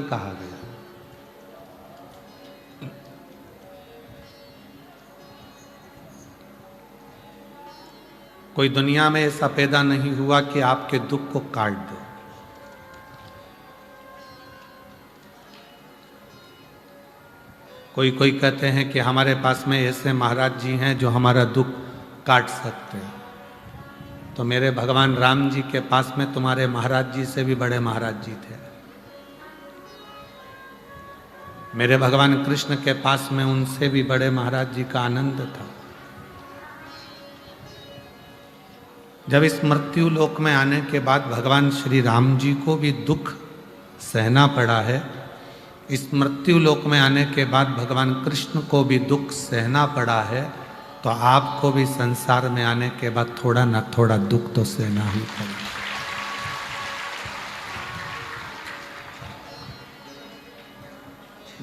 कहा गया। कोई दुनिया में ऐसा पैदा नहीं हुआ कि आपके दुख को काट दे। कोई कोई कहते हैं कि हमारे पास में ऐसे महाराज जी हैं जो हमारा दुख काट सकते हैं। तो मेरे भगवान राम जी के पास में तुम्हारे महाराज जी से भी बड़े महाराज जी थे। मेरे भगवान कृष्ण के पास में उनसे भी बड़े महाराज जी का आनंद था। जब इस मृत्यु लोक में आने के बाद भगवान श्री राम जी को भी दुख सहना पड़ा है, इस मृत्यु लोक में आने के बाद भगवान कृष्ण को भी दुख सहना पड़ा है, तो आपको भी संसार में आने के बाद थोड़ा ना थोड़ा दुख तो सहना ही पड़ेगा।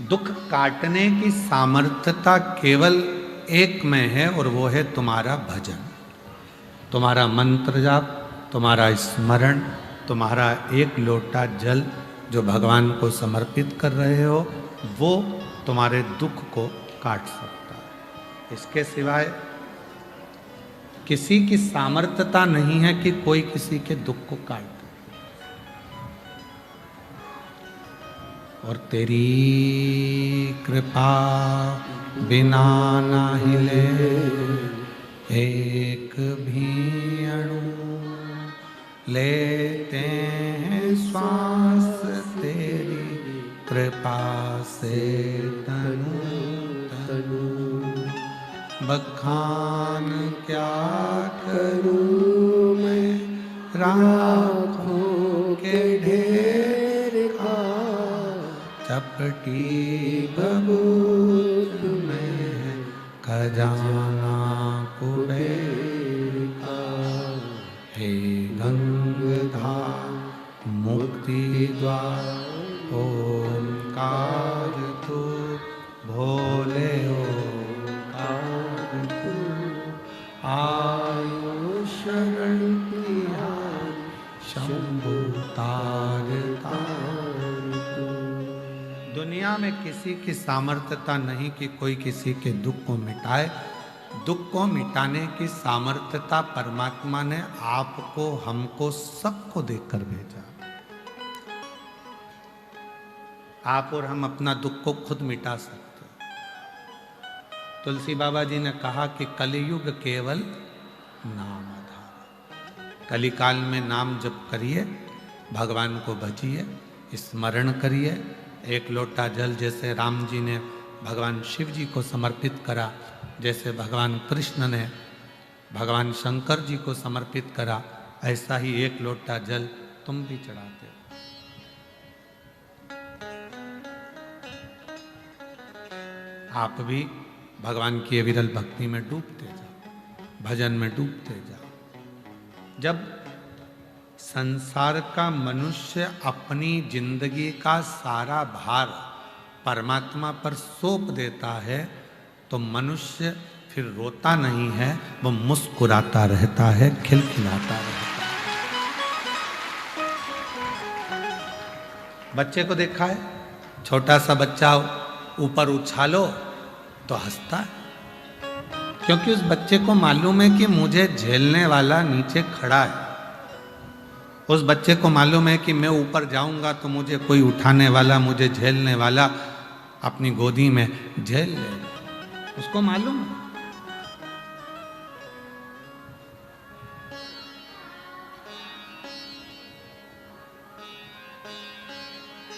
दुख काटने की सामर्थ्यता केवल एक में है, और वो है तुम्हारा भजन, तुम्हारा मंत्र जाप, तुम्हारा स्मरण, तुम्हारा एक लोटा जल जो भगवान को समर्पित कर रहे हो, वो तुम्हारे दुख को काट सकता है। इसके सिवाय किसी की सामर्थ्यता नहीं है कि कोई किसी के दुख को काट दे। और तेरी कृपा बिना ना हिले एक भी अणु, लेते हैं श्वास तेरी कृपा से तनु तनु। बखान क्या करूं मैं राखों के ढेर का, चपटी बबूल में खजाना कुबेर का। हे गंगाधार मुक्ति द्वार ओंकार तू, भोले ओंकार तू। आयु शरण तिहारी शंभु तार तार तू। दुनिया में किसी की सामर्थ्यता नहीं कि कोई किसी के दुख को मिटाए। दुख को मिटाने की सामर्थ्यता परमात्मा ने आपको, हमको, सबको देकर भेजा। आप और हम अपना दुख को खुद मिटा सकते। तुलसी बाबा जी ने कहा कि कलियुग केवल नाम आधार। कलिकाल में नाम जप करिए, भगवान को भजिए, स्मरण करिए। एक लोटा जल जैसे राम जी ने भगवान शिव जी को समर्पित करा, जैसे भगवान कृष्ण ने भगवान शंकर जी को समर्पित करा, ऐसा ही एक लोटा जल तुम भी चढ़ाते हो। आप भी भगवान की अविरल भक्ति में डूबते जाओ, भजन में डूबते जाओ। जब संसार का मनुष्य अपनी जिंदगी का सारा भार परमात्मा पर सौंप देता है, तो मनुष्य फिर रोता नहीं है, वो मुस्कुराता रहता है, खिलखिलाता रहता है। बच्चे को देखा है, छोटा सा बच्चा ऊपर उछालो तो हंसता है, क्योंकि उस बच्चे को मालूम है कि मुझे झेलने वाला नीचे खड़ा है। उस बच्चे को मालूम है कि मैं ऊपर जाऊंगा तो मुझे कोई उठाने वाला, मुझे झेलने वाला अपनी गोदी में झेल लेगा, उसको मालूम है।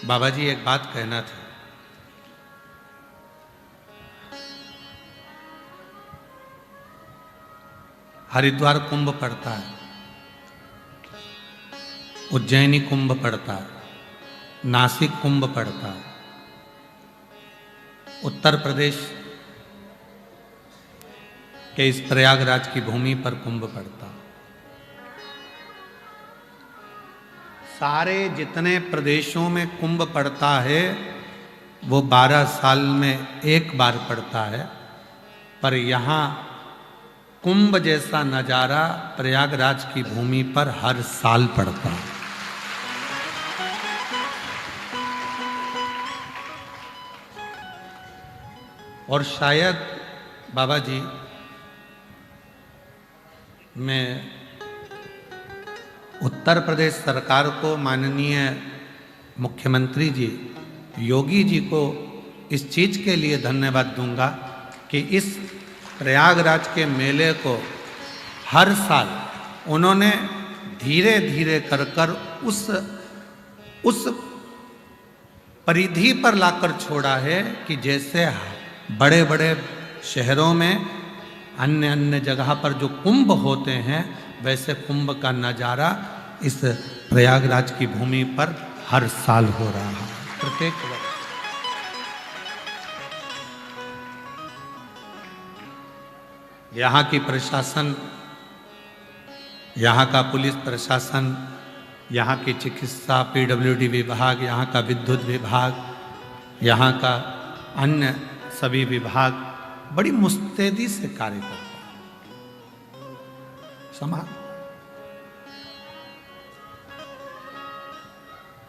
बाबा जी एक बात कहना था। हरिद्वार कुंभ पड़ता है, उज्जैनी कुंभ पड़ता है, नासिक कुंभ पड़ता है, उत्तर प्रदेश के इस प्रयागराज की भूमि पर कुंभ पड़ता है। सारे जितने प्रदेशों में कुंभ पड़ता है वो 12 साल में एक बार पड़ता है, पर यहाँ कुंभ जैसा नजारा प्रयागराज की भूमि पर हर साल पड़ता है। और शायद बाबा जी मैं उत्तर प्रदेश सरकार को, माननीय मुख्यमंत्री जी योगी जी को इस चीज़ के लिए धन्यवाद दूंगा कि इस प्रयागराज के मेले को हर साल उन्होंने धीरे धीरे कर कर उस परिधि पर लाकर छोड़ा है कि जैसे बड़े बड़े शहरों में अन्य अन्य जगह पर जो कुंभ होते हैं, वैसे कुंभ का नज़ारा इस प्रयागराज की भूमि पर हर साल हो रहा है, प्रत्येक वर्ष। यहाँ की प्रशासन, यहाँ का पुलिस प्रशासन, यहाँ की चिकित्सा पीडब्ल्यूडी विभाग, यहाँ का विद्युत विभाग, यहाँ का अन्य सभी विभाग बड़ी मुस्तैदी से कार्य करता है। समाज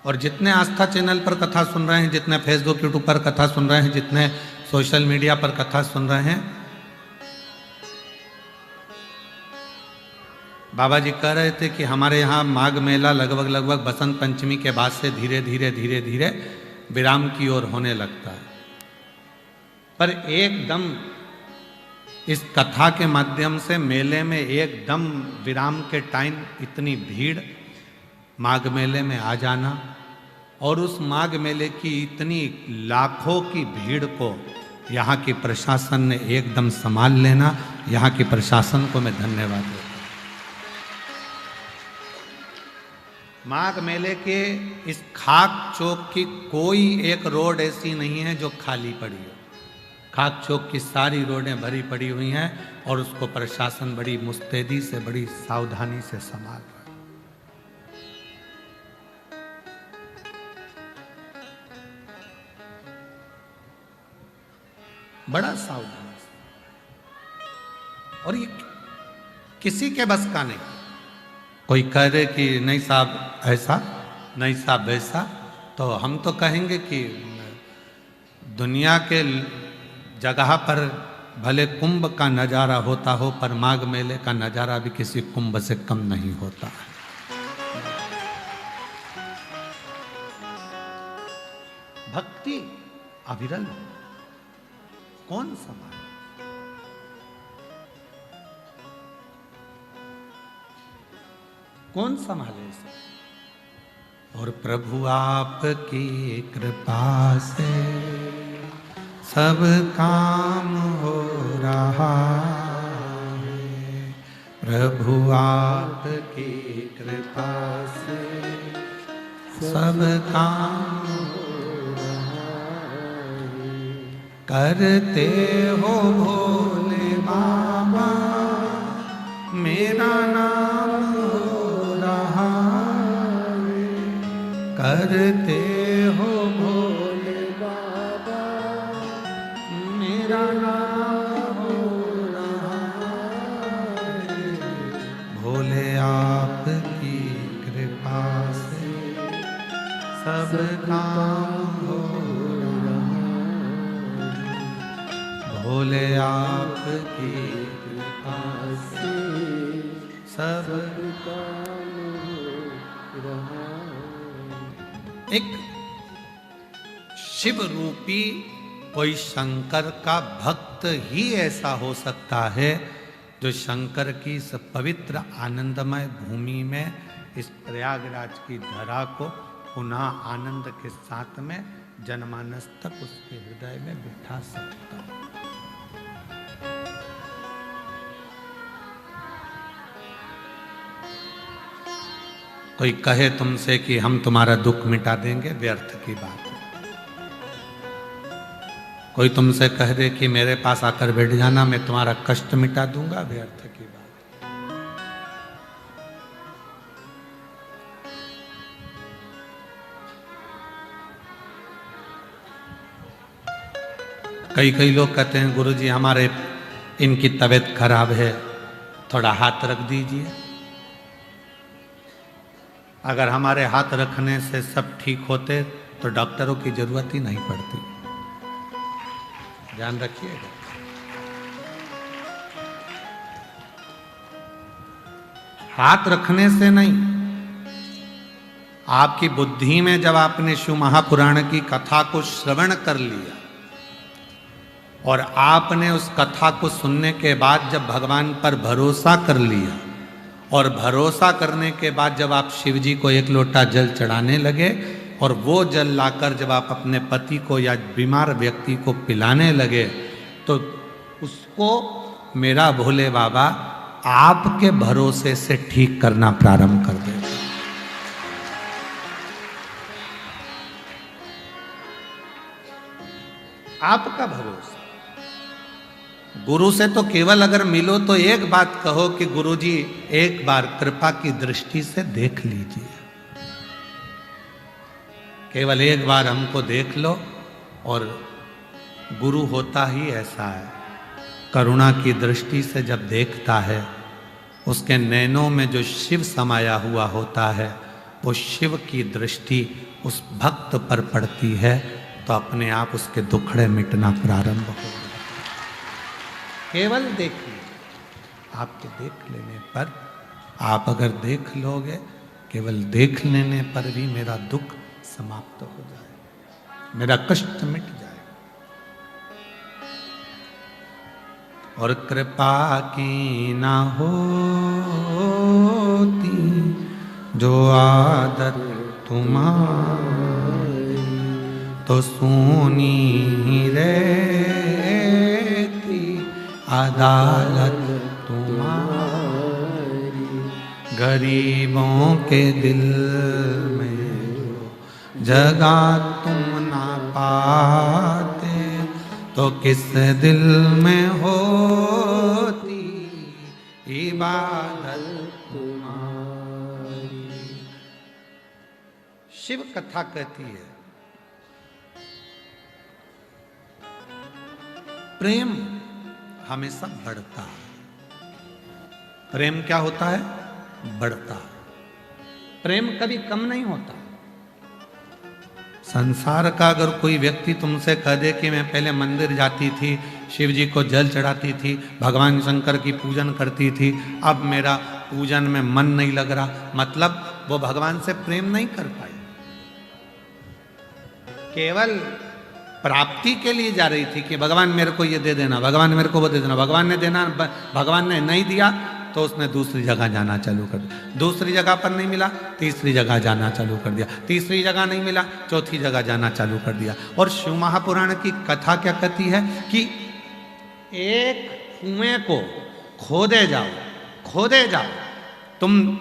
और जितने आस्था चैनल पर कथा सुन रहे हैं, जितने फेसबुक यूट्यूब पर कथा सुन रहे हैं, जितने सोशल मीडिया पर कथा सुन रहे हैं, बाबा जी कह रहे थे कि हमारे यहाँ माघ मेला लगभग बसंत पंचमी के बाद से धीरे धीरे विराम की ओर होने लगता है। पर एकदम इस कथा के माध्यम से मेले में एकदम विराम के टाइम इतनी भीड़ माघ मेले में आ जाना और उस माघ मेले की इतनी लाखों की भीड़ को यहाँ की प्रशासन ने एकदम संभाल लेना, यहाँ की प्रशासन को मैं धन्यवाद देता हूँ। माघ मेले के इस खाक चौक की कोई एक रोड ऐसी नहीं है जो खाली पड़ी हो। खाक चौक की सारी रोडें भरी पड़ी हुई हैं और उसको प्रशासन बड़ी मुस्तैदी से, बड़ी सावधानी से संभाल रहा है। बड़ा सावधानी से, और ये किसी के बस का नहीं। कोई कह रहे कि नहीं साहब ऐसा, नहीं साहब वैसा, तो हम तो कहेंगे कि दुनिया के जगह पर भले कुंभ का नज़ारा होता हो, पर माघ मेले का नज़ारा भी किसी कुंभ से कम नहीं होता है। भक्ति अविरल, कौन संभाले? कौन संभाले इसे? और प्रभु आपकी कृपा से सब काम हो रहा है। प्रभु आपकी कृपा से सब काम हो रहा है। करते हो भोले बाबा मेरा नाम हो रहा है। करते हो भोले बाबा मेरा नाम हो रहा है। भोले आपकी कृपा से सब काम हो रहा है। भोले आपकी कृपा से सब काम हो रहा है। एक शिव रूपी कोई शंकर का भक्त ही ऐसा हो सकता है जो शंकर की इस पवित्र आनंदमय भूमि में, इस प्रयागराज की धरा को पुनः आनंद के साथ में जनमानस तक उसके हृदय में बिठा सकता है। कोई कहे तुमसे कि हम तुम्हारा दुख मिटा देंगे, व्यर्थ की बात है। कोई तुमसे कह दे कि मेरे पास आकर बैठ जाना, मैं तुम्हारा कष्ट मिटा दूंगा, व्यर्थ की बात है। कई लोग कहते हैं गुरुजी हमारे इनकी तबीयत खराब है, थोड़ा हाथ रख दीजिए। अगर हमारे हाथ रखने से सब ठीक होते तो डॉक्टरों की जरूरत ही नहीं पड़ती। ध्यान रखिएगा। हाथ रखने से नहीं, आपकी बुद्धि में जब आपने शिव महापुराण की कथा को श्रवण कर लिया और आपने उस कथा को सुनने के बाद जब भगवान पर भरोसा कर लिया और भरोसा करने के बाद जब आप शिव जी को एक लोटा जल चढ़ाने लगे और वो जल लाकर जब आप अपने पति को या बीमार व्यक्ति को पिलाने लगे, तो उसको मेरा भोले बाबा आपके भरोसे से ठीक करना प्रारंभ कर देगा। आपका भरोसा। गुरु से तो केवल अगर मिलो तो एक बात कहो कि गुरुजी एक बार कृपा की दृष्टि से देख लीजिए, केवल एक बार हमको देख लो। और गुरु होता ही ऐसा है, करुणा की दृष्टि से जब देखता है, उसके नैनों में जो शिव समाया हुआ होता है, वो शिव की दृष्टि उस भक्त पर पड़ती है, तो अपने आप उसके दुखड़े मिटना प्रारंभ हो। केवल देखिए, आपके देख लेने पर, आप अगर देख लोगे, केवल देख लेने पर भी मेरा दुख समाप्त हो जाए, मेरा कष्ट मिट जाए। और कृपा की ना होती जो आदत तुम्हारी, तो सुनी ही रहती अदालत तुम्हारी। गरीबों के दिल में जगह तुम ना पाते, तो किस दिल में होती इबादत तुम्हारी। शिव कथा कहती है, प्रेम हमेशा बढ़ता है। प्रेम क्या होता है? बढ़ता है। प्रेम कभी कम नहीं होता। संसार का अगर कोई व्यक्ति तुमसे कह दे कि मैं पहले मंदिर जाती थी, शिव जी को जल चढ़ाती थी, भगवान शंकर की पूजन करती थी, अब मेरा पूजन में मन नहीं लग रहा, मतलब वो भगवान से प्रेम नहीं कर पाई, केवल प्राप्ति के लिए जा रही थी कि भगवान मेरे को ये दे देना, भगवान मेरे को वो दे देना। भगवान ने देना, भगवान ने नहीं दिया तो उसने दूसरी जगह जाना चालू कर दिया। दूसरी जगह पर नहीं मिला, तीसरी जगह जाना चालू कर दिया। तीसरी जगह नहीं मिला, चौथी जगह जाना चालू कर दिया। और शिव महापुराण की कथा क्या कहती है कि एक कुएं को खोदे जाओ, खोदे जाओ। तुम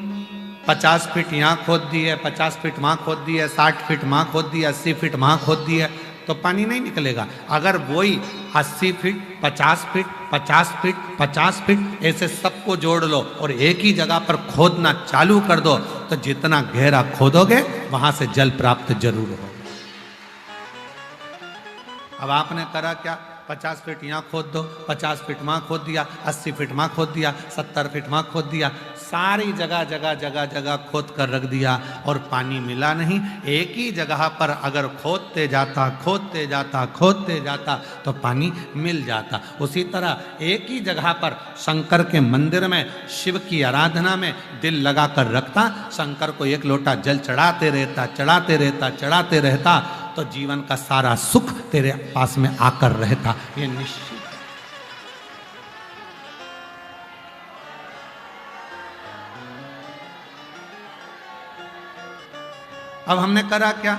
50 फीट यहाँ खोद दिए, 50 फीट वहाँ खोद दिए, 60 फीट वहाँ खोद दिए, 80 फीट वहाँ खोद दिए, तो पानी नहीं निकलेगा। अगर वही 80 फीट, 50 फीट, 50 फीट, 50 फीट ऐसे सबको जोड़ लो और एक ही जगह पर खोदना चालू कर दो, तो जितना गहरा खोदोगे वहां से जल प्राप्त जरूर होगा। अब आपने करा क्या? 50 फीट यहाँ खोद दो, 50 फीट वहाँ खोद दिया, 80 फीट वहाँ खोद दिया, 70 फीट वहाँ खोद दिया, सारी जगह जगह जगह जगह खोद कर रख दिया और पानी मिला नहीं। एक ही जगह पर अगर खोदते जाता, खोदते जाता, खोदते जाता तो पानी मिल जाता। उसी तरह एक ही जगह पर शंकर के मंदिर में शिव की आराधना में दिल लगा कर रखता, शंकर को एक लोटा जल चढ़ाते रहता, चढ़ाते रहता, चढ़ाते रहता, तो जीवन का सारा सुख तेरे पास में आकर रहता, ये निश्चित। अब हमने करा क्या?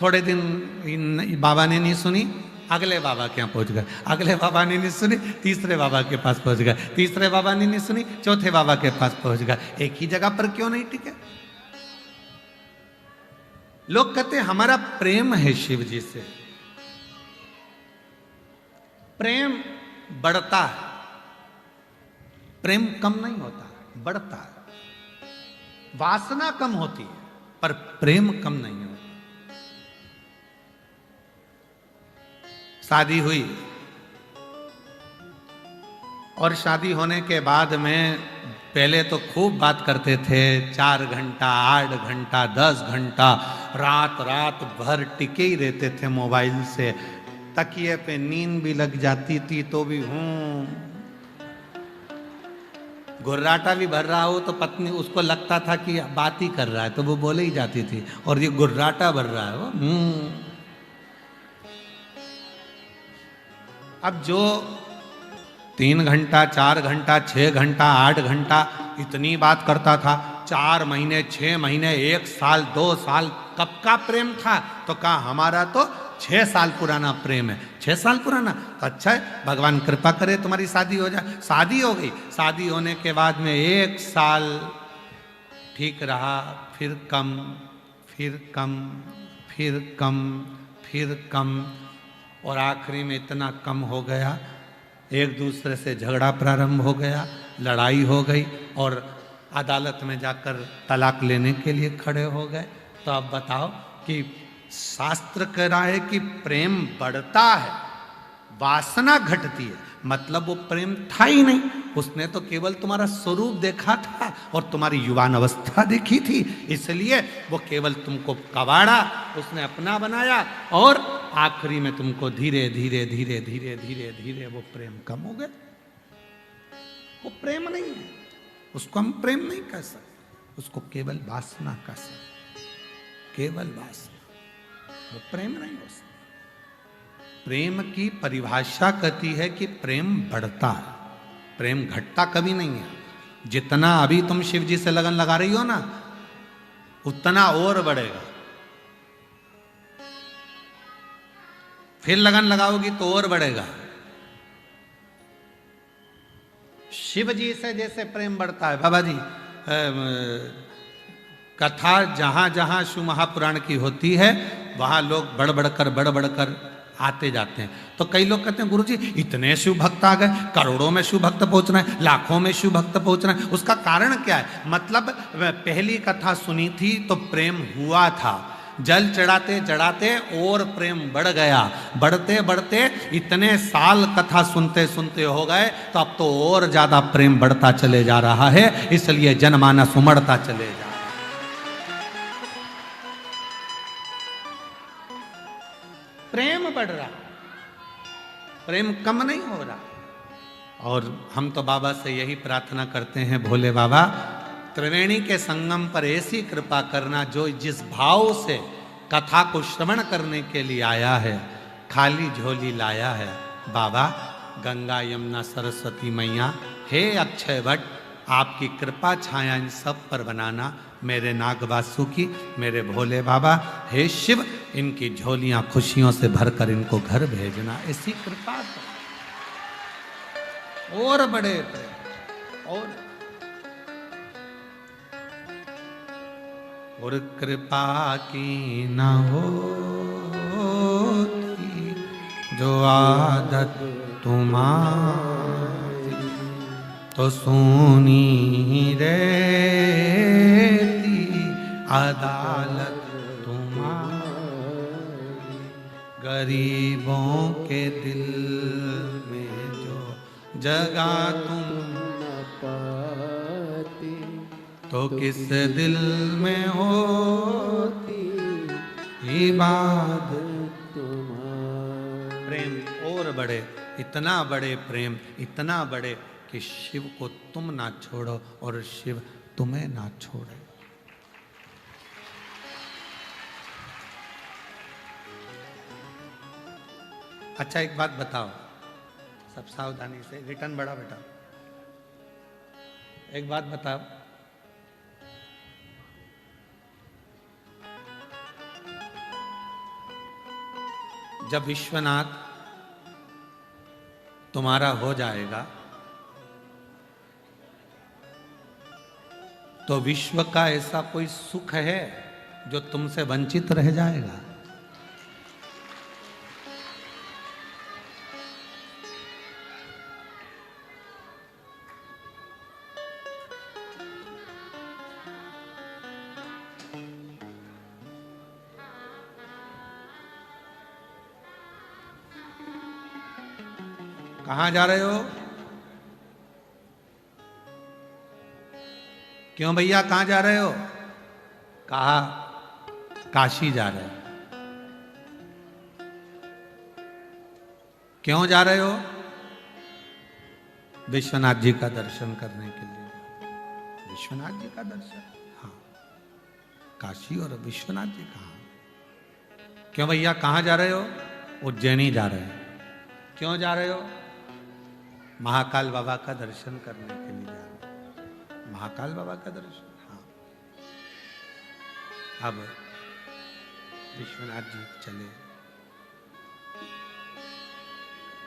थोड़े दिन बाबा ने नहीं सुनी, अगले बाबा के यहाँ पहुंच गए, अगले बाबा ने नहीं सुनी, तीसरे बाबा के पास पहुंच गए, तीसरे बाबा ने नहीं सुनी, चौथे बाबा के पास पहुंच गए। एक ही जगह पर क्यों नहीं टिके? लोग कहते हैं हमारा प्रेम है शिव जी से। प्रेम बढ़ता है, प्रेम कम नहीं होता, बढ़ता है। वासना कम होती है पर प्रेम कम नहीं होता। शादी हुई और शादी होने के बाद में पहले तो खूब बात करते थे, 4 घंटा, 8 घंटा, 10 घंटा, रात रात भर टिके ही रहते थे मोबाइल से। तकिए पे नींद भी लग जाती थी तो भी गुर्राटा भी भर रहा हो तो पत्नी उसको लगता था कि बात ही कर रहा है, तो वो बोले ही जाती थी, और ये गुर्राटा भर रहा है वो। अब जो 3 घंटा, 4 घंटा, 6 घंटा, 8 घंटा इतनी बात करता था, 4 महीने, 6 महीने, 1 साल, 2 साल कब का प्रेम था? तो कहा हमारा तो 6 साल पुराना प्रेम है। 6 साल पुराना तो अच्छा है, भगवान कृपा करे तुम्हारी शादी हो जाए। शादी हो गई, शादी होने के बाद में 1 साल ठीक रहा, फिर कम, फिर कम, फिर कम, फिर कम, और आखिरी में इतना कम हो गया, एक दूसरे से झगड़ा प्रारंभ हो गया, लड़ाई हो गई, और अदालत में जाकर तलाक लेने के लिए खड़े हो गए। तो अब बताओ कि शास्त्र कह रहा है कि प्रेम बढ़ता है, वासना घटती है, मतलब वो प्रेम था ही नहीं, उसने तो केवल तुम्हारा स्वरूप देखा था और तुम्हारी युवान अवस्था देखी थी, इसलिए वो केवल तुमको कबाड़ा उसने अपना बनाया, और आखिरी में तुमको धीरे धीरे धीरे धीरे धीरे धीरे वो प्रेम कम हो गया। वो प्रेम नहीं है, उसको हम प्रेम नहीं कह सकते, उसको केवल वासना कह सकते, केवल वासना, वो प्रेम नहीं हो सकता। प्रेम की परिभाषा कहती है कि प्रेम बढ़ता है, प्रेम घटता कभी नहीं है। जितना अभी तुम शिव जी से लगन लगा रही हो ना, उतना और बढ़ेगा, फिर लगन लगाओगी तो और बढ़ेगा। शिव जी से जैसे प्रेम बढ़ता है, बाबा जी कथा जहां जहां शिव महापुराण की होती है वहां लोग बढ़ बढ़कर आते जाते हैं। तो कई लोग कहते हैं गुरुजी इतने शिव भक्त आ गए, करोड़ों में शिव भक्त पहुंच रहे हैं, लाखों में शिव भक्त पहुंच रहे हैं, उसका कारण क्या है? मतलब पहली कथा सुनी थी तो प्रेम हुआ था, जल चढ़ाते चढ़ाते और प्रेम बढ़ गया, बढ़ते बढ़ते इतने साल कथा सुनते सुनते हो गए, तो अब तो और ज्यादा प्रेम बढ़ता चले जा रहा है, इसलिए जनमानस उमड़ता चले जा। प्रेम बढ़ रहा, प्रेम कम नहीं हो रहा। और हम तो बाबा से यही प्रार्थना करते हैं, भोले बाबा त्रिवेणी के संगम पर ऐसी कृपा करना, जो जिस भाव से कथा को श्रवण करने के लिए आया है, खाली झोली लाया है, बाबा गंगा यमुना सरस्वती मैया, हे अक्षय वट, आपकी कृपा छाया इन सब पर बनाना, मेरे नागवासु की, मेरे भोले बाबा, हे शिव इनकी झोलियां खुशियों से भरकर इनको घर भेजना, ऐसी कृपा और बड़े और कृपा की न होती जो आदत तुम्हारी, तो सुनी रहती अदालत तुम्हारी, गरीबों के दिल में जो जगह तुम पाती, तो किस दिल में होती इबादत तुम्हारी। प्रेम और बढ़े, इतना बड़े प्रेम, इतना बड़े कि शिव को तुम ना छोड़ो और शिव तुम्हें ना छोड़े। अच्छा एक बात बताओ, सब सावधानी से, रिटर्न बड़ा बेटा, एक बात बताओ, जब विश्वनाथ तुम्हारा हो जाएगा तो विश्व का ऐसा कोई सुख है जो तुमसे वंचित रह जाएगा? कहां जा रहे हो? क्यों भैया कहां जा रहे हो? कहा काशी जा रहे हो। क्यों जा रहे हो? विश्वनाथ जी का दर्शन करने के लिए। विश्वनाथ जी का दर्शन? हाँ। काशी और विश्वनाथ जी कहाँ? क्यों भैया कहाँ जा रहे हो? उज्जैनी जा रहे हो। क्यों जा रहे हो? महाकाल बाबा का दर्शन करने के लिए जा रहे हो। महाकाल बाबा का दर्शन? हाँ। अब विश्वनाथ जी चले,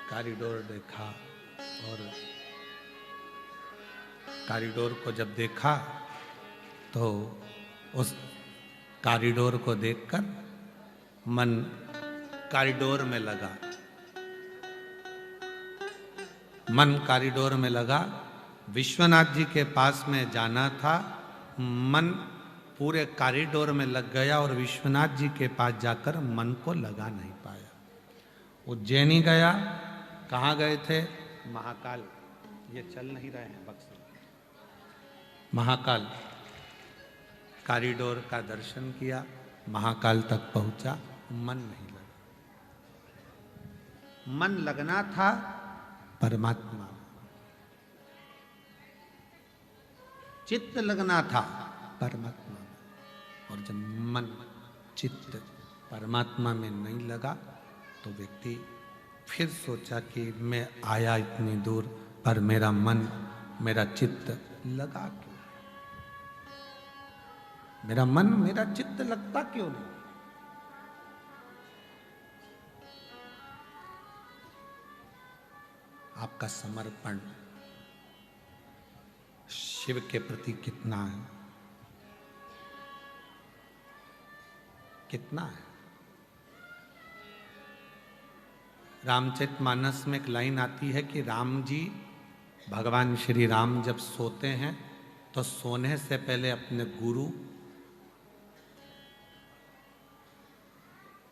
कॉरिडोर देखा, और कॉरिडोर को जब देखा तो उस कॉरिडोर को देखकर मन कॉरिडोर में लगा। मन कॉरिडोर में लगा। विश्वनाथ जी के पास में जाना था, मन पूरे कॉरिडोर में लग गया और विश्वनाथ जी के पास जाकर मन को लगा नहीं पाया। उज्जैनी गया। कहाँ गए थे? महाकाल। ये चल नहीं रहे हैं बक्से। महाकाल कॉरिडोर का दर्शन किया, महाकाल तक पहुंचा, मन नहीं लगा। मन लगना था परमात्मा, चित्त लगना था परमात्मा। और जब मन चित्त परमात्मा में नहीं लगा तो व्यक्ति फिर सोचा कि मैं आया इतनी दूर पर मेरा मन, मेरा चित्त लगा क्यों? मेरा मन, मेरा चित्त लगता क्यों नहीं? आपका समर्पण शिव के प्रति कितना है? कितना है? रामचरितमानस में एक लाइन आती है कि राम जी, भगवान श्री राम जब सोते हैं तो सोने से पहले अपने गुरु,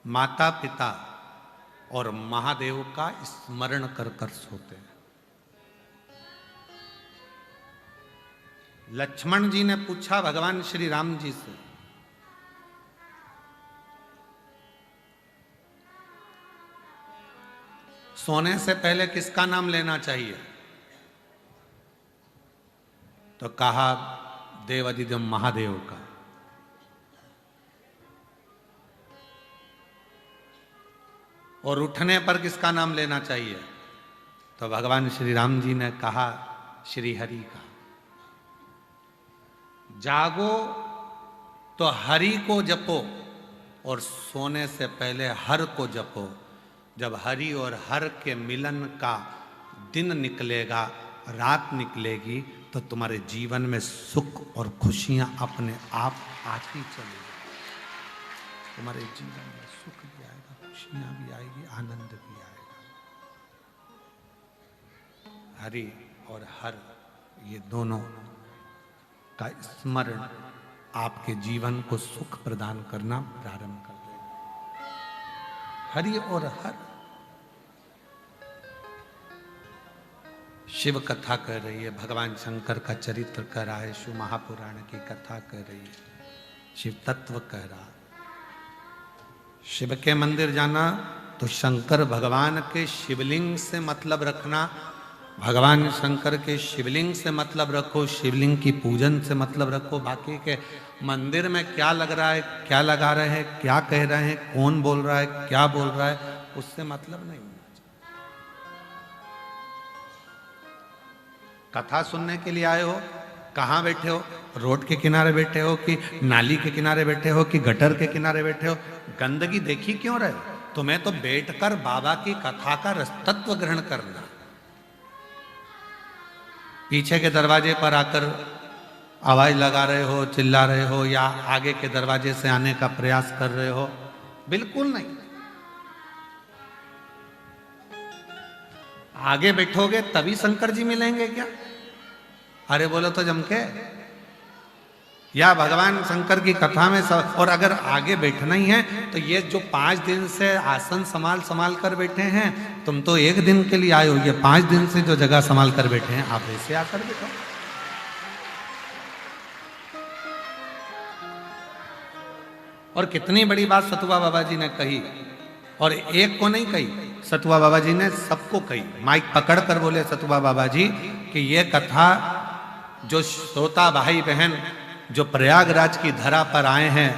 माता पिता और महादेव का स्मरण कर कर सोते हैं। लक्ष्मण जी ने पूछा भगवान श्री राम जी से, सोने से पहले किसका नाम लेना चाहिए? तो कहा देवादिदेव महादेव का। और उठने पर किसका नाम लेना चाहिए? तो भगवान श्री राम जी ने कहा श्री हरि का। जागो तो हरि को जपो और सोने से पहले हर को जपो। जब हरि और हर के मिलन का दिन निकलेगा, रात निकलेगी, तो तुम्हारे जीवन में सुख और खुशियां अपने आप आती चलेगी। तुम्हारे जीवन में सुख भी आएगा, खुशियां भी आएगी, आनंद भी आएगा। हरि और हर, ये दोनों का स्मरण आपके जीवन को सुख प्रदान करना प्रारंभ कर देगा। हरि और हर। शिव कथा कर रही है, भगवान शंकर का चरित्र कह रहा है, शिव महापुराण की कथा कर रही है, शिव तत्व कह रहा। शिव के मंदिर जाना तो शंकर भगवान के शिवलिंग से मतलब रखना, भगवान शंकर के शिवलिंग से मतलब रखो, शिवलिंग की पूजन से मतलब रखो। बाकी के मंदिर में क्या लग रहा है, क्या लगा रहे हैं, क्या कह रहे हैं, कौन बोल रहा है, क्या बोल रहा है, उससे मतलब नहीं। कथा सुनने के लिए आए हो, कहाँ बैठे हो? रोड के किनारे बैठे हो कि नाली के किनारे बैठे हो कि गटर के किनारे बैठे हो? गंदगी देखी क्यों रहे? तुम्हें तो बैठकर बाबा की कथा का रसतत्व ग्रहण करना। पीछे के दरवाजे पर आकर आवाज लगा रहे हो, चिल्ला रहे हो, या आगे के दरवाजे से आने का प्रयास कर रहे हो? बिल्कुल नहीं। आगे बैठोगे तभी शंकर जी मिलेंगे क्या? अरे बोलो तो जम के। या भगवान शंकर की कथा में सब। और अगर आगे बैठना ही है तो ये जो 5 दिन से आसन संभाल कर बैठे हैं, तुम तो 1 दिन के लिए आए हो, ये 5 दिन से जो जगह संभाल कर बैठे हैं, आप ऐसे आकर बैठो। और कितनी बड़ी बात सतुआ बाबा जी ने कही, और एक को नहीं कही, सतुआ बाबा जी ने सबको कही, माइक पकड़ कर बोले सतुआ बाबा जी कि ये कथा जो श्रोता भाई बहन जो प्रयागराज की धरा पर आए हैं,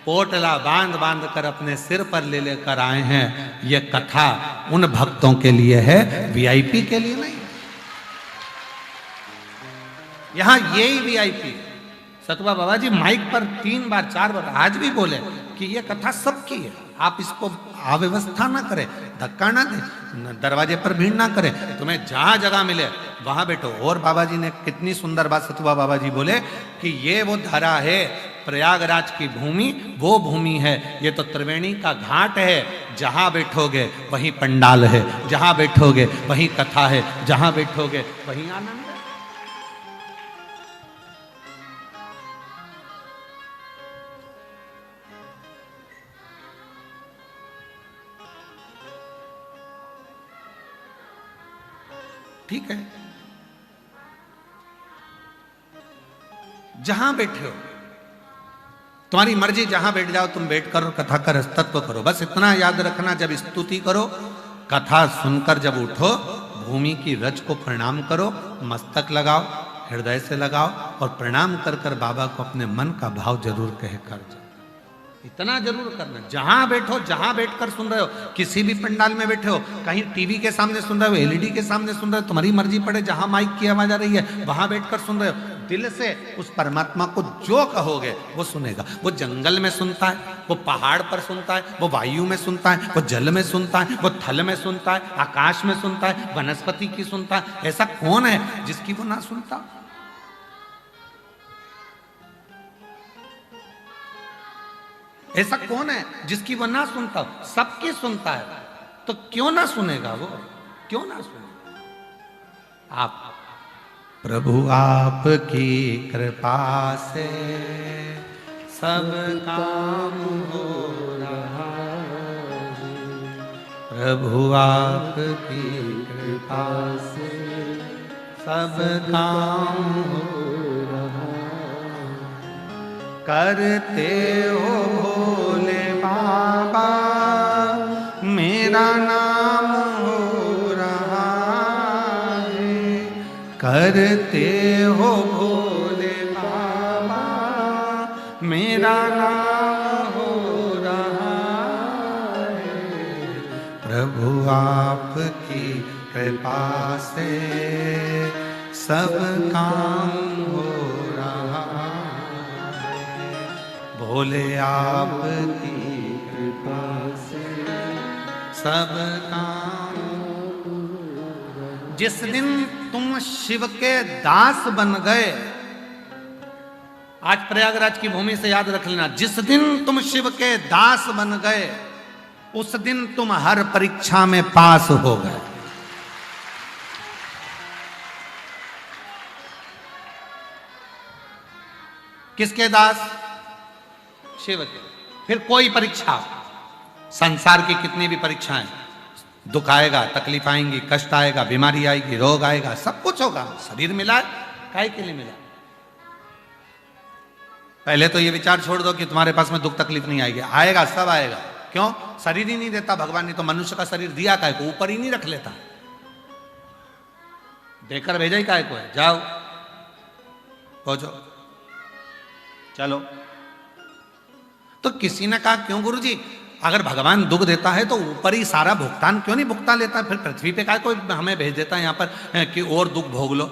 पोटला बांध बांध कर अपने सिर पर ले लेकर आए हैं, ये कथा उन भक्तों के लिए है, वीआईपी के लिए नहीं। यहां यही वीआईपी। सतुआ बाबा जी माइक पर 3 बार 4 बार आज भी बोले कि ये कथा सबकी है, आप इसको अव्यवस्था ना करें, धक्का ना दें, दरवाजे पर भीड़ ना करें, तुम्हें जहां जगह मिले वहां बैठो। और बाबा जी ने कितनी सुंदर बात सतुआ बाबा जी बोले कि ये वो धरा है, प्रयागराज की भूमि वो भूमि है, ये तो त्रिवेणी का घाट है, जहां बैठोगे वहीं पंडाल है, जहां बैठोगे वहीं कथा है, जहां बैठोगे वहीं आनंद है। ठीक है, जहां बैठे हो तुम्हारी मर्जी, जहां बैठ जाओ तुम, बैठ कर कथा का रसतत्व करो। बस इतना याद रखना, जब स्तुति करो, कथा सुनकर जब उठो, भूमि की रज को प्रणाम करो, मस्तक लगाओ, हृदय से लगाओ और प्रणाम कर कर बाबा को अपने मन का भाव जरूर कह कर जाओ। इतना जरूर करना, जहां बैठो, जहां बैठकर सुन रहे हो, किसी भी पंडाल में बैठे हो, कहीं टीवी के सामने सुन रहे हो, एलईडी के सामने सुन रहे हो, तुम्हारी मर्जी पड़े, जहां माइक की आवाज आ रही है वहां बैठकर सुन रहे हो, दिल से उस परमात्मा को जो कहोगे वो सुनेगा। वो जंगल में सुनता है, वो पहाड़ पर सुनता है, वो वायु में सुनता है, वो जल में सुनता है, वो थल में सुनता है, आकाश में सुनता है, वनस्पति की सुनता है। ऐसा कौन है जिसकी वो ना सुनता? ऐसा कौन है जिसकी वो ना सुनता? सबकी सुनता है, तो क्यों ना सुनेगा वो? क्यों ना सुनेगा? आप प्रभु आपकी कृपा से सब काम हो रहा है, प्रभु आपकी कृपा से सब काम हो रहा है। करते हो भोले बाबा मेरा नाम हो रहा है, करते हो भोले बाबा मेरा नाम हो रहा है, प्रभु आपकी कृपा से सब काम हो रहा है, भोले आपकी कृपा से सब काम। जिस दिन तुम शिव के दास बन गए, आज प्रयागराज की भूमि से याद रख लेना, जिस दिन तुम शिव के दास बन गए उस दिन तुम हर परीक्षा में पास हो गए। किसके दास? शिव के। फिर कोई परीक्षा, संसार की कितनी भी परीक्षाएं, दुख आएगा, तकलीफ आएंगी, कष्ट आएगा, बीमारी आएगी, रोग आएगा, सब कुछ होगा। शरीर मिला, काहे के लिए मिला? पहले तो ये विचार छोड़ दो कि तुम्हारे पास में दुख तकलीफ नहीं आएगी, आएगा, सब आएगा। क्यों? शरीर ही नहीं देता भगवान ने, तो मनुष्य का शरीर दिया काहे को? ऊपर ही नहीं रख लेता, देकर भेजा ही काहे को है? जाओ पहुंचो, चलो। तो किसी ने कहा क्यों गुरुजी, अगर भगवान दुख देता है तो ऊपर ही सारा भुगतान क्यों नहीं भुगता लेता? फिर पृथ्वी पे काहे को हमें भेज देता है यहाँ पर कि और दुख भोग लो,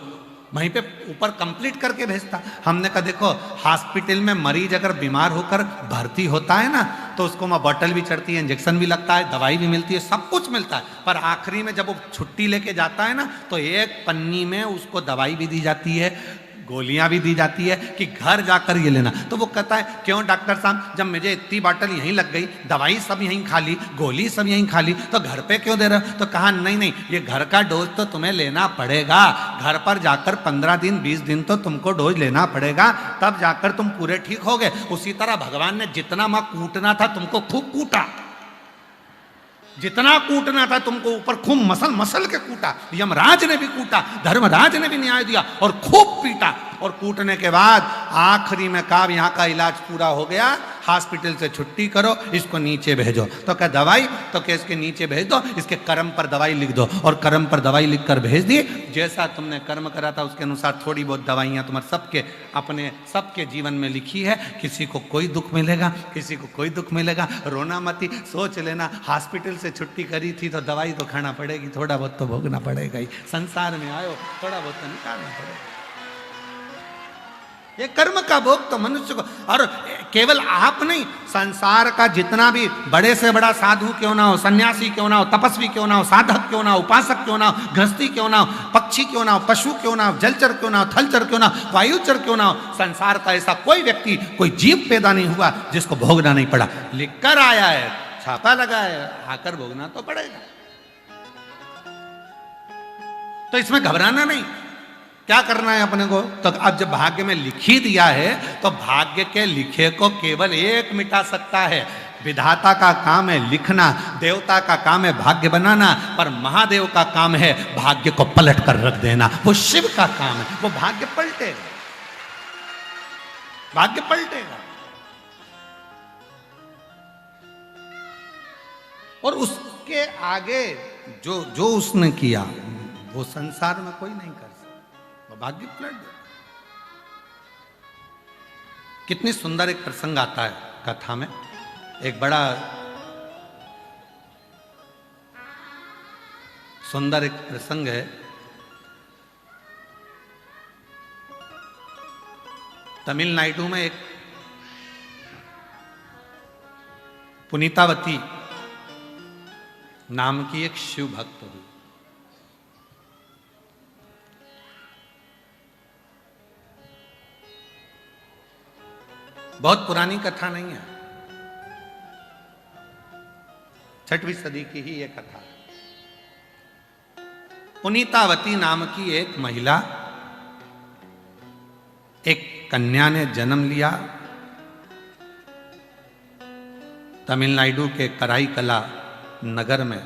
वहीं पे ऊपर कंप्लीट करके भेजता। हमने कहा देखो, हॉस्पिटल में मरीज अगर बीमार होकर भर्ती होता है ना, तो उसको वहाँ बॉटल भी चढ़ती है, इंजेक्शन भी लगता है, दवाई भी मिलती है, सब कुछ मिलता है, पर आखिरी में जब वो छुट्टी लेके जाता है ना, तो एक पन्नी में उसको दवाई भी दी जाती है, गोलियां भी दी जाती है कि घर जाकर ये लेना। तो वो कहता है क्यों डॉक्टर साहब, जब मुझे इतनी बॉटल यहीं लग गई, दवाई सब यहीं खा ली, गोली सब यहीं खा ली, तो घर पे क्यों दे रहे हो? तो कहा नहीं नहीं, ये घर का डोज तो तुम्हें लेना पड़ेगा, घर पर जाकर 15 दिन 20 दिन तो तुमको डोज लेना पड़ेगा, तब जाकर तुम पूरे ठीक होगे। उसी तरह भगवान ने जितना मां कूटना था तुमको खूब कूटा, जितना कूटना था तुमको ऊपर खूब मसल मसल के कूटा, यमराज ने भी कूटा, धर्मराज ने भी न्याय दिया और खूब पीटा, और कूटने के बाद आखिरी में कहा यहाँ का इलाज पूरा हो गया, हॉस्पिटल से छुट्टी करो, इसको नीचे भेजो। तो क्या दवाई? तो क्या इसके नीचे भेज दो, इसके कर्म पर दवाई लिख दो। और कर्म पर दवाई लिख कर भेज दी। जैसा तुमने कर्म करा था उसके अनुसार थोड़ी बहुत दवाइयाँ तुम्हारे सबके अपने सबके जीवन में लिखी है। किसी को कोई दुख मिलेगा, किसी को कोई दुख मिलेगा। रोना मती, सोच लेना हॉस्पिटल से छुट्टी करी थी तो दवाई तो खाना पड़ेगी, थोड़ा बहुत तो भोगना पड़ेगा ही। संसार में आयो, थोड़ा बहुत तो निकालना पड़ेगा। ये कर्म का भोग तो मनुष्य को, और केवल आप नहीं, संसार का जितना भी बड़े से बड़ा साधु क्यों ना हो, सन्यासी क्यों ना हो, तपस्वी क्यों ना हो, साधक क्यों ना हो, उपासक क्यों ना हो, गृहस्थी क्यों ना हो, पक्षी क्यों ना हो, पशु क्यों ना हो, जलचर क्यों ना हो, थलचर क्यों ना हो, वायुचर क्यों ना हो, संसार का ऐसा कोई व्यक्ति, कोई जीव पैदा नहीं हुआ जिसको भोगना नहीं पड़ा। लिख कर आया है, छापा लगा है, आकर भोगना तो पड़ेगा। तो इसमें घबराना नहीं। क्या करना है अपने को? तो अब जब भाग्य में लिख ही दिया है तो भाग्य के लिखे को केवल एक मिटा सकता है। विधाता का काम है लिखना, देवता का काम है भाग्य बनाना, पर महादेव का काम है भाग्य को पलट कर रख देना। वो शिव का काम है, वो भाग्य पलटेगा, भाग्य पलटेगा। और उसके आगे जो जो उसने किया वो संसार में कोई नहीं कर सकता। भाग्य पलट दे। कितनी सुंदर एक प्रसंग आता है कथा में। एक बड़ा सुंदर एक प्रसंग है। तमिलनाडु में एक पुनीतावती नाम की एक शिव भक्त हुई। बहुत पुरानी कथा नहीं है, 6वीं सदी की ही यह कथा है। पुनीतावती नाम की एक महिला, एक कन्या ने जन्म लिया तमिलनाडु के कराईकला नगर में।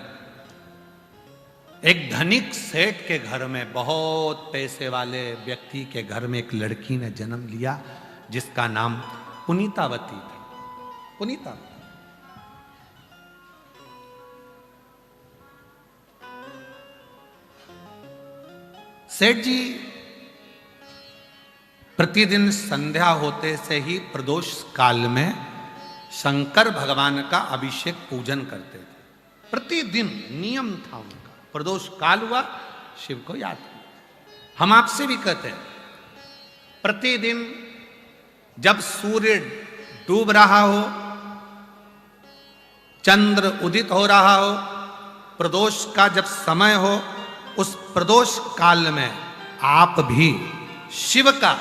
एक धनिक सेठ के घर में, बहुत पैसे वाले व्यक्ति के घर में एक लड़की ने जन्म लिया जिसका नाम पुनीतावती थी। पुनीतावती सेठ जी प्रतिदिन संध्या होते से ही प्रदोष काल में शंकर भगवान का अभिषेक पूजन करते थे। प्रतिदिन नियम था उनका। प्रदोष काल हुआ, शिव को याद किया। हम आपसे भी कहते हैं, प्रतिदिन जब सूर्य डूब रहा हो, चंद्र उदित हो रहा हो, प्रदोष का जब समय हो, उस प्रदोष काल में आप भी शिव का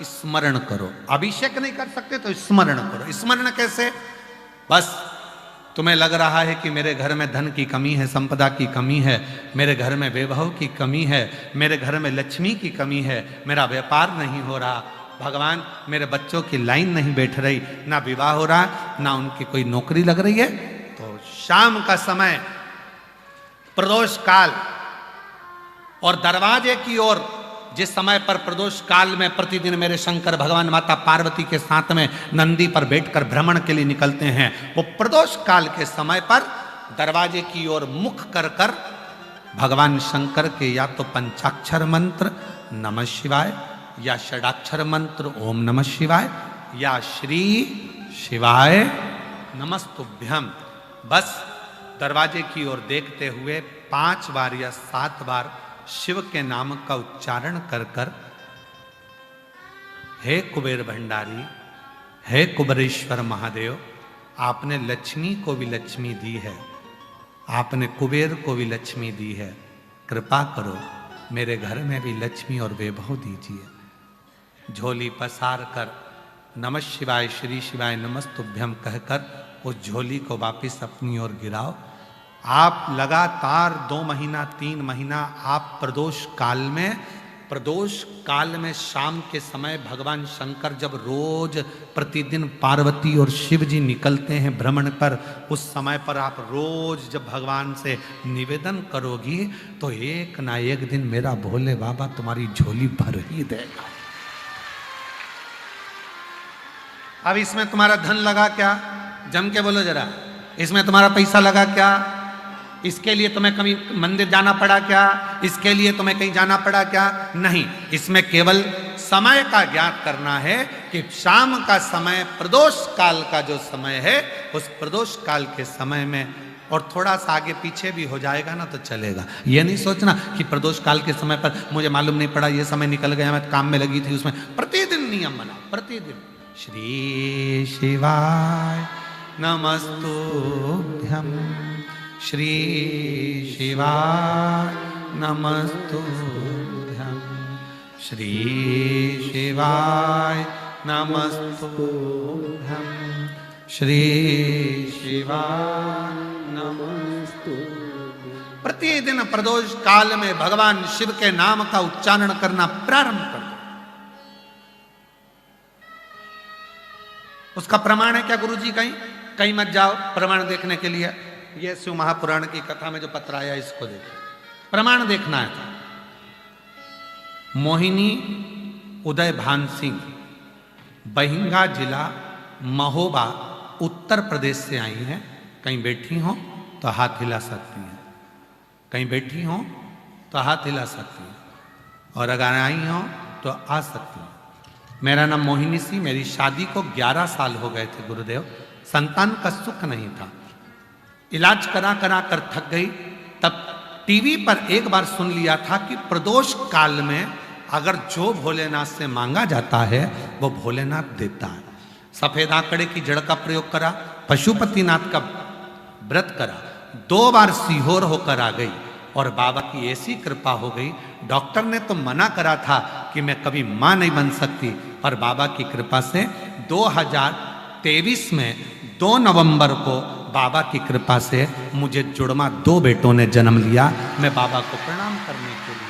स्मरण करो। अभिषेक नहीं कर सकते तो स्मरण करो। स्मरण कैसे? बस तुम्हें लग रहा है कि मेरे घर में धन की कमी है, संपदा की कमी है, मेरे घर में वैभव की कमी है, मेरे घर में लक्ष्मी की कमी है, मेरा व्यापार नहीं हो रहा, भगवान मेरे बच्चों की लाइन नहीं बैठ रही, ना विवाह हो रहा, ना उनकी कोई नौकरी लग रही है, तो शाम का समय प्रदोष काल और दरवाजे की ओर, जिस समय पर प्रदोष काल में प्रतिदिन मेरे शंकर भगवान माता पार्वती के साथ में नंदी पर बैठकर भ्रमण के लिए निकलते हैं, वो प्रदोष काल के समय पर दरवाजे की ओर मुख कर कर भगवान शंकर के या तो पंचाक्षर मंत्र नमः शिवाय, या षडाक्षर मंत्र ओम नमः शिवाय, या श्री शिवाय नमस्तुभ्यम, बस दरवाजे की ओर देखते हुए 5 बार या 7 बार शिव के नाम का उच्चारण कर कर, हे कुबेर भंडारी, हे कुबेरेश्वर महादेव, आपने लक्ष्मी को भी लक्ष्मी दी है, आपने कुबेर को भी लक्ष्मी दी है, कृपा करो मेरे घर में भी लक्ष्मी और वैभव दीजिए। झोली पसार कर नमः शिवाय श्री शिवाय नमस्तुभ्यम कहकर उस झोली को वापिस अपनी ओर गिराओ। आप लगातार 2 महीना 3 महीना आप प्रदोष काल में शाम के समय भगवान शंकर जब रोज प्रतिदिन पार्वती और शिव जी निकलते हैं भ्रमण पर, उस समय पर आप रोज जब भगवान से निवेदन करोगी तो एक ना एक दिन मेरा भोले बाबा तुम्हारी झोली भर ही देगा। अब इसमें तुम्हारा धन लगा क्या? जम के बोलो जरा। इसमें तुम्हारा पैसा लगा क्या? इसके लिए तुम्हें कभी मंदिर जाना पड़ा क्या? इसके लिए तुम्हें कहीं जाना पड़ा क्या? नहीं, इसमें केवल समय का ज्ञात करना है कि शाम का समय प्रदोष काल का जो समय है, उस प्रदोष काल के समय में, और थोड़ा सा आगे पीछे भी हो जाएगा ना तो चलेगा। ये नहीं सोचना कि प्रदोष काल के समय पर मुझे मालूम नहीं पड़ा, ये समय निकल गया, मैं काम में लगी थी उसमें। प्रतिदिन नियम बनाओ, प्रतिदिन श्री शिवाय नमस्तुभ्यं, श्री शिवाय नमस्तुभ्यं, श्री शिवाय नमस्तुभ्यं, श्री शिवाय नमस्तुभ्यं। प्रतिदिन प्रदोष काल में भगवान शिव के नाम का उच्चारण करना प्रारंभ कर दो। उसका प्रमाण है क्या गुरुजी? कहीं कहीं मत जाओ प्रमाण देखने के लिए। ये शिव महापुराण की कथा में जो पत्र आया इसको देखो, प्रमाण देखना है। मोहिनी उदय भान सिंह, बहिंगा जिला, महोबा, उत्तर प्रदेश से आई हैं। कहीं बैठी हो तो हाथ हिला सकती हैं, कहीं बैठी हो तो हाथ हिला सकती हैं, और अगर आई हो तो आ सकती हैं। मेरा नाम मोहिनी सी, मेरी शादी को 11 साल हो गए थे गुरुदेव, संतान का सुख नहीं था, इलाज करा करा कर थक गई। तब टीवी पर एक बार सुन लिया था कि प्रदोष काल में अगर जो भोलेनाथ से मांगा जाता है वो भोलेनाथ देता है। सफेद आंकड़े की जड़ का प्रयोग करा, पशुपतिनाथ का व्रत करा, 2 बार सीहोर होकर आ गई, और बाबा की ऐसी कृपा हो गई। डॉक्टर ने तो मना करा था कि मैं कभी मां नहीं बन सकती, पर बाबा की कृपा से 2023 में 2 नवंबर को बाबा की कृपा से मुझे जुड़वा 2 बेटों ने जन्म लिया। मैं बाबा को प्रणाम करने के लिए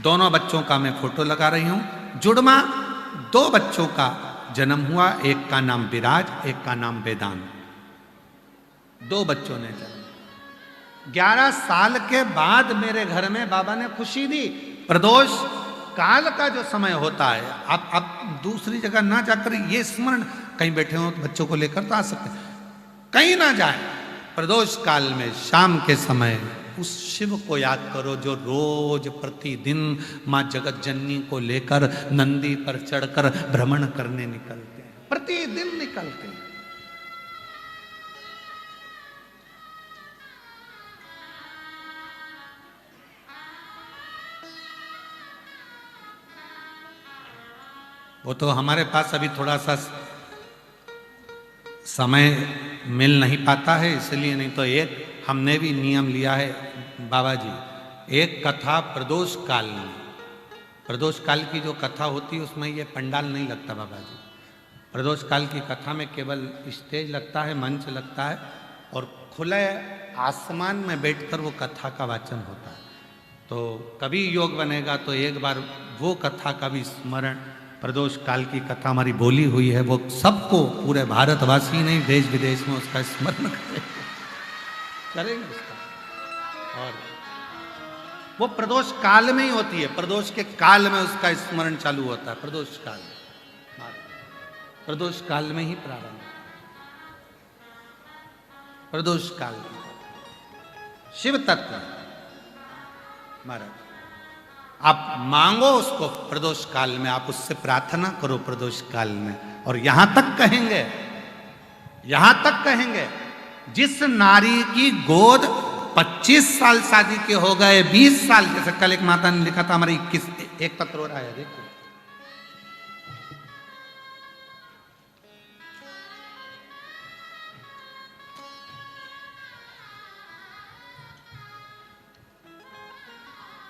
दोनों बच्चों का मैं फोटो लगा रही हूं। जुड़वा 2 बच्चों का जन्म हुआ, एक का नाम विराज, एक का नाम वेदांत। 2 बच्चों ने जन्म। 11 साल के बाद मेरे घर में बाबा ने खुशी दी। प्रदोष काल का जो समय होता है, आप दूसरी जगह ना जाकर ये स्मरण, कहीं बैठे हो तो बच्चों को लेकर तो आ सकते हैं, कहीं ना जाए, प्रदोष काल में शाम के समय उस शिव को याद करो जो रोज प्रतिदिन मां जगत जननी को लेकर नंदी पर चढ़कर भ्रमण करने निकलते हैं, प्रतिदिन निकलते हैं। वो तो हमारे पास अभी थोड़ा सा समय मिल नहीं पाता है, इसलिए, नहीं तो एक हमने भी नियम लिया है बाबा जी, एक कथा प्रदोष काल में, प्रदोष काल की जो कथा होती है उसमें ये पंडाल नहीं लगता बाबा जी। प्रदोष काल की कथा में केवल स्टेज लगता है, मंच लगता है, और खुले आसमान में बैठकर वो कथा का वाचन होता है। तो कभी योग बनेगा तो एक बार वो कथा का भी स्मरण, प्रदोष काल की कथा हमारी बोली हुई है, वो सबको, पूरे भारतवासी नहीं देश विदेश में उसका स्मरण करेंगे उसका। और वो प्रदोष काल में ही होती है, प्रदोष के काल में उसका स्मरण चालू होता है। प्रदोष काल, प्रदोष काल में ही प्रारंभ, प्रदोष काल शिव तत्व महाराज। आप मांगो उसको प्रदोष काल में, आप उससे प्रार्थना करो प्रदोष काल में। और यहां तक कहेंगे, यहां तक कहेंगे, जिस नारी की गोद 25 साल शादी के हो गए, 20 साल, जैसे कल एक माता ने लिखा था हमारी 21, एक पत्र हो रहा है, देखो,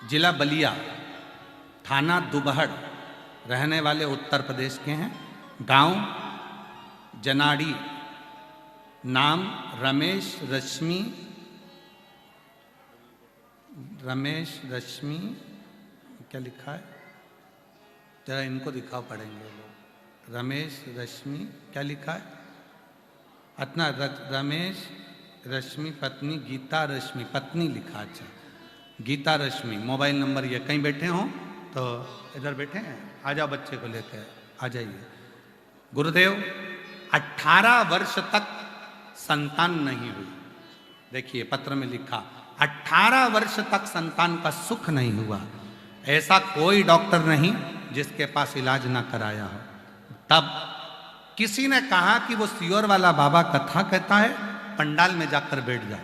जिला बलिया, थाना दुबहड़, रहने वाले उत्तर प्रदेश के हैं, गांव जनाड़ी, नाम रमेश रश्मि, क्या लिखा है, जरा इनको दिखाओ, पढ़ेंगे लोग। रमेश रश्मि क्या लिखा है, अपना रमेश रश्मि पत्नी गीता रश्मि, पत्नी लिखा, अच्छा गीता रश्मि। मोबाइल नंबर ये, कहीं बैठे हों तो इधर बैठे हैं, आ जाओ बच्चे को लेकर आ जाइए। गुरुदेव 18 वर्ष तक संतान नहीं हुई। देखिए पत्र में लिखा 18 वर्ष तक संतान का सुख नहीं हुआ। ऐसा कोई डॉक्टर नहीं जिसके पास इलाज ना कराया हो। तब किसी ने कहा कि वो सियोर वाला बाबा कथा कहता है, पंडाल में जाकर बैठ जाओ।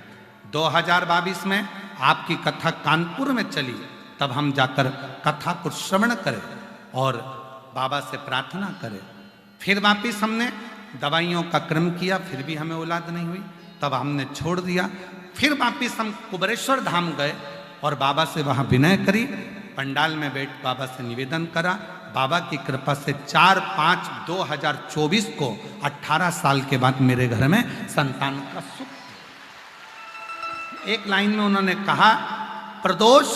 2022 में आपकी कथा कानपुर में चली, तब हम जाकर कथा को श्रवण करें और बाबा से प्रार्थना करें। फिर वापिस हमने दवाइयों का क्रम किया, फिर भी हमें औलाद नहीं हुई, तब हमने छोड़ दिया। फिर वापिस हम कुबरेश्वर धाम गए और बाबा से वहाँ विनय करी, पंडाल में बैठ बाबा से निवेदन करा। बाबा की कृपा से 4/5/2024 को 18 साल के बाद मेरे घर में संतान का सुख। एक लाइन में उन्होंने कहा, प्रदोष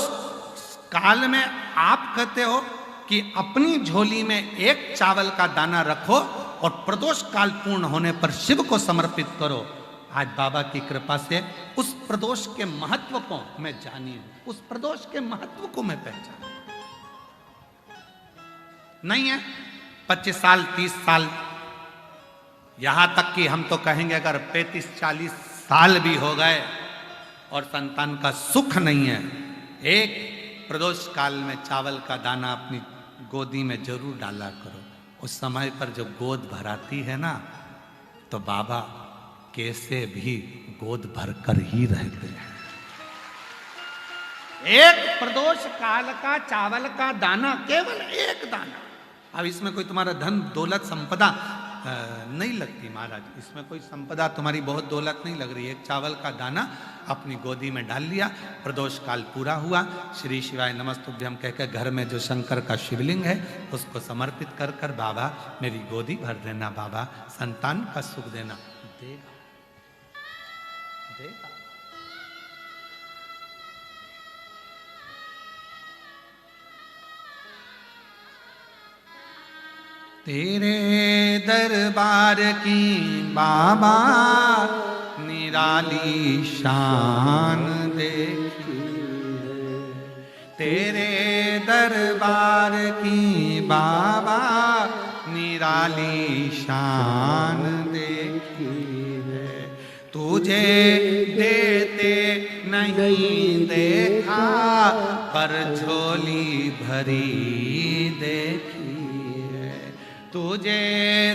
काल में आप कहते हो कि अपनी झोली में एक चावल का दाना रखो और प्रदोष काल पूर्ण होने पर शिव को समर्पित करो। आज बाबा की कृपा से उस प्रदोष के महत्व को मैं जानी हूं, उस प्रदोष के महत्व को मैं पहचान। नहीं है 25 साल 30 साल, यहां तक कि हम तो कहेंगे अगर 35-40 साल भी हो गए और संतान का सुख नहीं है, एक प्रदोष काल में चावल का दाना अपनी गोदी में जरूर डाला करो। उस समय पर जब गोद भराती है ना, तो बाबा कैसे भी गोद भरकर ही रहते हैं। एक प्रदोष काल का चावल का दाना, केवल एक दाना। अब इसमें कोई तुम्हारा धन दौलत संपदा नहीं लगती महाराज, इसमें कोई संपदा तुम्हारी बहुत दौलत नहीं लग रही है। एक चावल का दाना अपनी गोदी में डाल लिया, प्रदोष काल पूरा हुआ, श्री शिवाय नमस्तुभ्यम कहकर घर में जो शंकर का शिवलिंग है उसको समर्पित कर कर बाबा मेरी गोदी भर देना, बाबा संतान का सुख देना। देगा देगा। तेरे दरबार की बाबा निराली शान देखी, तेरे दरबार की बाबा निराली शान देखी है। तुझे देते नहीं देखा पर झोली भरी देखी, तुझे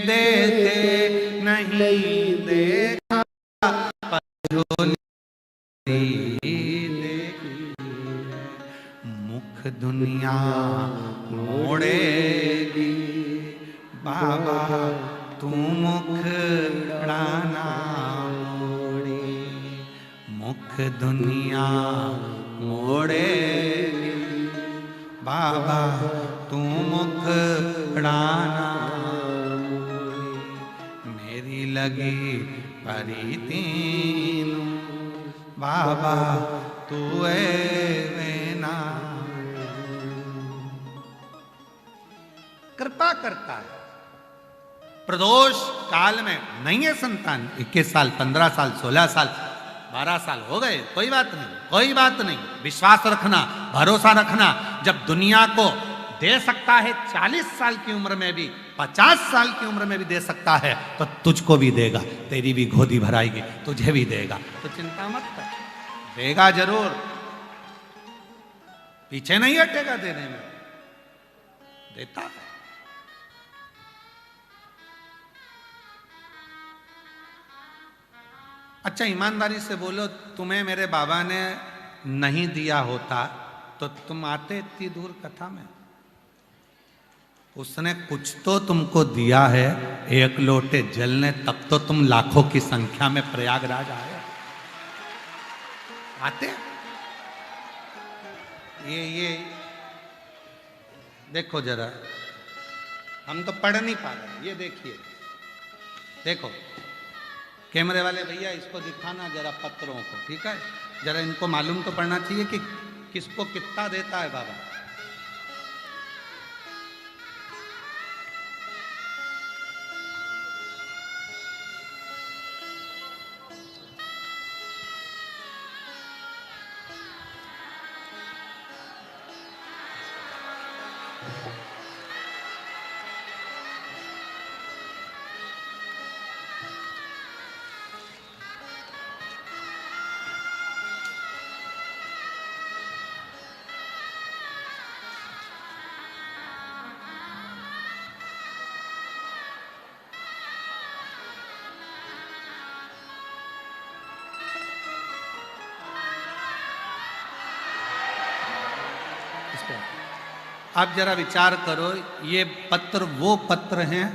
देते नहीं देखा पर झोली देखी। मुख दुनिया मोड़ेगी बाबा तू मुखड़ाना मोड़े, मुख दुनिया मोड़ेगी बाबा तू मुखड़ाना मोड़े। मेरी लगी परी तीनू बाबा तू वेना। कृपा करता है। प्रदोष काल में नहीं है संतान, 21 साल 15 साल 16 साल 12 साल हो गए, कोई बात नहीं, कोई बात नहीं। विश्वास रखना, भरोसा रखना। जब दुनिया को दे सकता है 40 साल की उम्र में भी, 50 साल की उम्र में भी दे सकता है, तो तुझको भी देगा, तेरी भी गोदी भराएगी, तुझे भी देगा। तो चिंता मत कर, देगा जरूर, पीछे नहीं हटेगा देने में, देता है। अच्छा ईमानदारी से बोलो, तुम्हें मेरे बाबा ने नहीं दिया होता तो तुम आते इतनी दूर कथा में? उसने कुछ तो तुमको दिया है, एक लोटे जल ने, तब तो तुम लाखों की संख्या में प्रयागराज आए। आते ये देखो जरा, हम तो पढ़ नहीं पा रहे। ये देखिए, देखो कैमरे वाले भैया, इसको दिखाना जरा पत्रों को, ठीक है? जरा इनको मालूम तो पड़ना चाहिए कि किसको कितना देता है बाबा। आप जरा विचार करो, ये पत्र वो पत्र हैं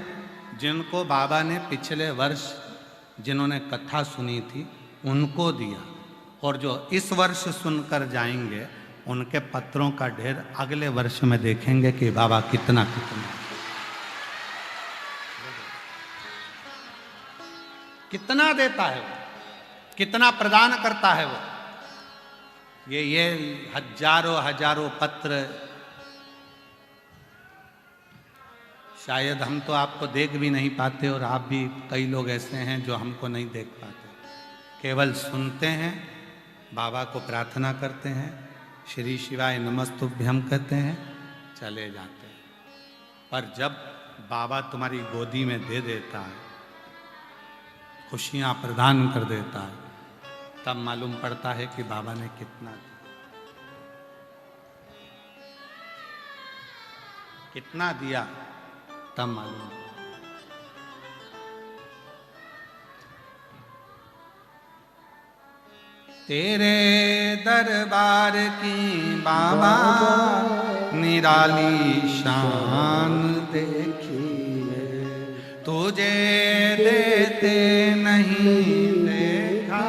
जिनको बाबा ने पिछले वर्ष जिन्होंने कथा सुनी थी उनको दिया, और जो इस वर्ष सुनकर जाएंगे उनके पत्रों का ढेर अगले वर्ष में देखेंगे कि बाबा कितना कितना देता है वो, कितना प्रदान करता है वो। ये हजारों हजारों पत्र शायद हम तो आपको देख भी नहीं पाते, और आप भी कई लोग ऐसे हैं जो हमको नहीं देख पाते, केवल सुनते हैं, बाबा को प्रार्थना करते हैं, श्री शिवाय नमस्तुभ्यम कहते हैं, चले जाते हैं। पर जब बाबा तुम्हारी गोदी में दे देता है, खुशियां प्रदान कर देता है, तब मालूम पड़ता है कि बाबा ने कितना दिया, तब मालूम। तेरे दरबार की बाबा निराली शान देखी है, तुझे देते नहीं देखा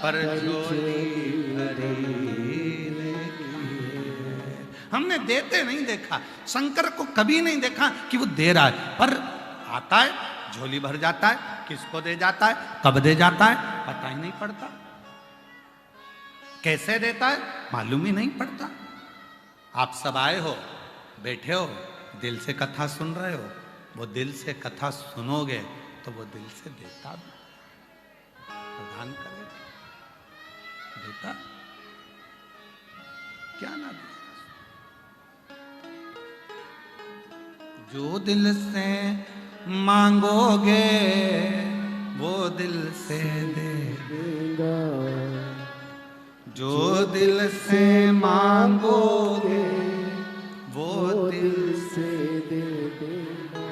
पर झोली भरी देखी है। हमने देते नहीं देखा, शंकर को कभी नहीं देखा कि वो दे रहा है, पर आता है, झोली भर जाता है, किसको दे जाता है, कब दे जाता है, पता ही नहीं पड़ता, कैसे देता है मालूम ही नहीं पड़ता। आप सब आए हो, बैठे हो, दिल से कथा सुन रहे हो, वो दिल से कथा सुनोगे तो वो दिल से देता भी, प्रदान करेगा, देता क्या ना दे। जो दिल से मांगोगे वो दिल से देगा, जो दिल से मांगोगे वो दिल से दे देगा।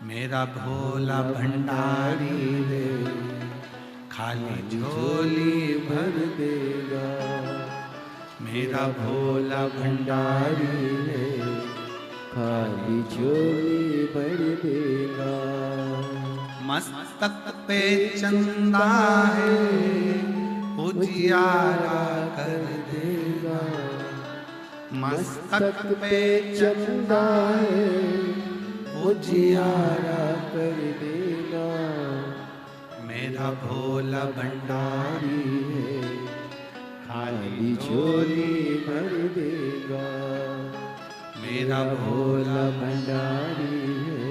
मेरा भोला भंडारी रे खाली झोली भर देगा, मेरा भोला भंडारी रे खाली झोली भर देगा। मस्तक पे चंदा है उजियारा कर देगा, मस्तक पे चंदा है उजियारा कर देगा। मेरा भोला भंडारी है खाली झोली भर देगा, मेरा भोला भंडारी है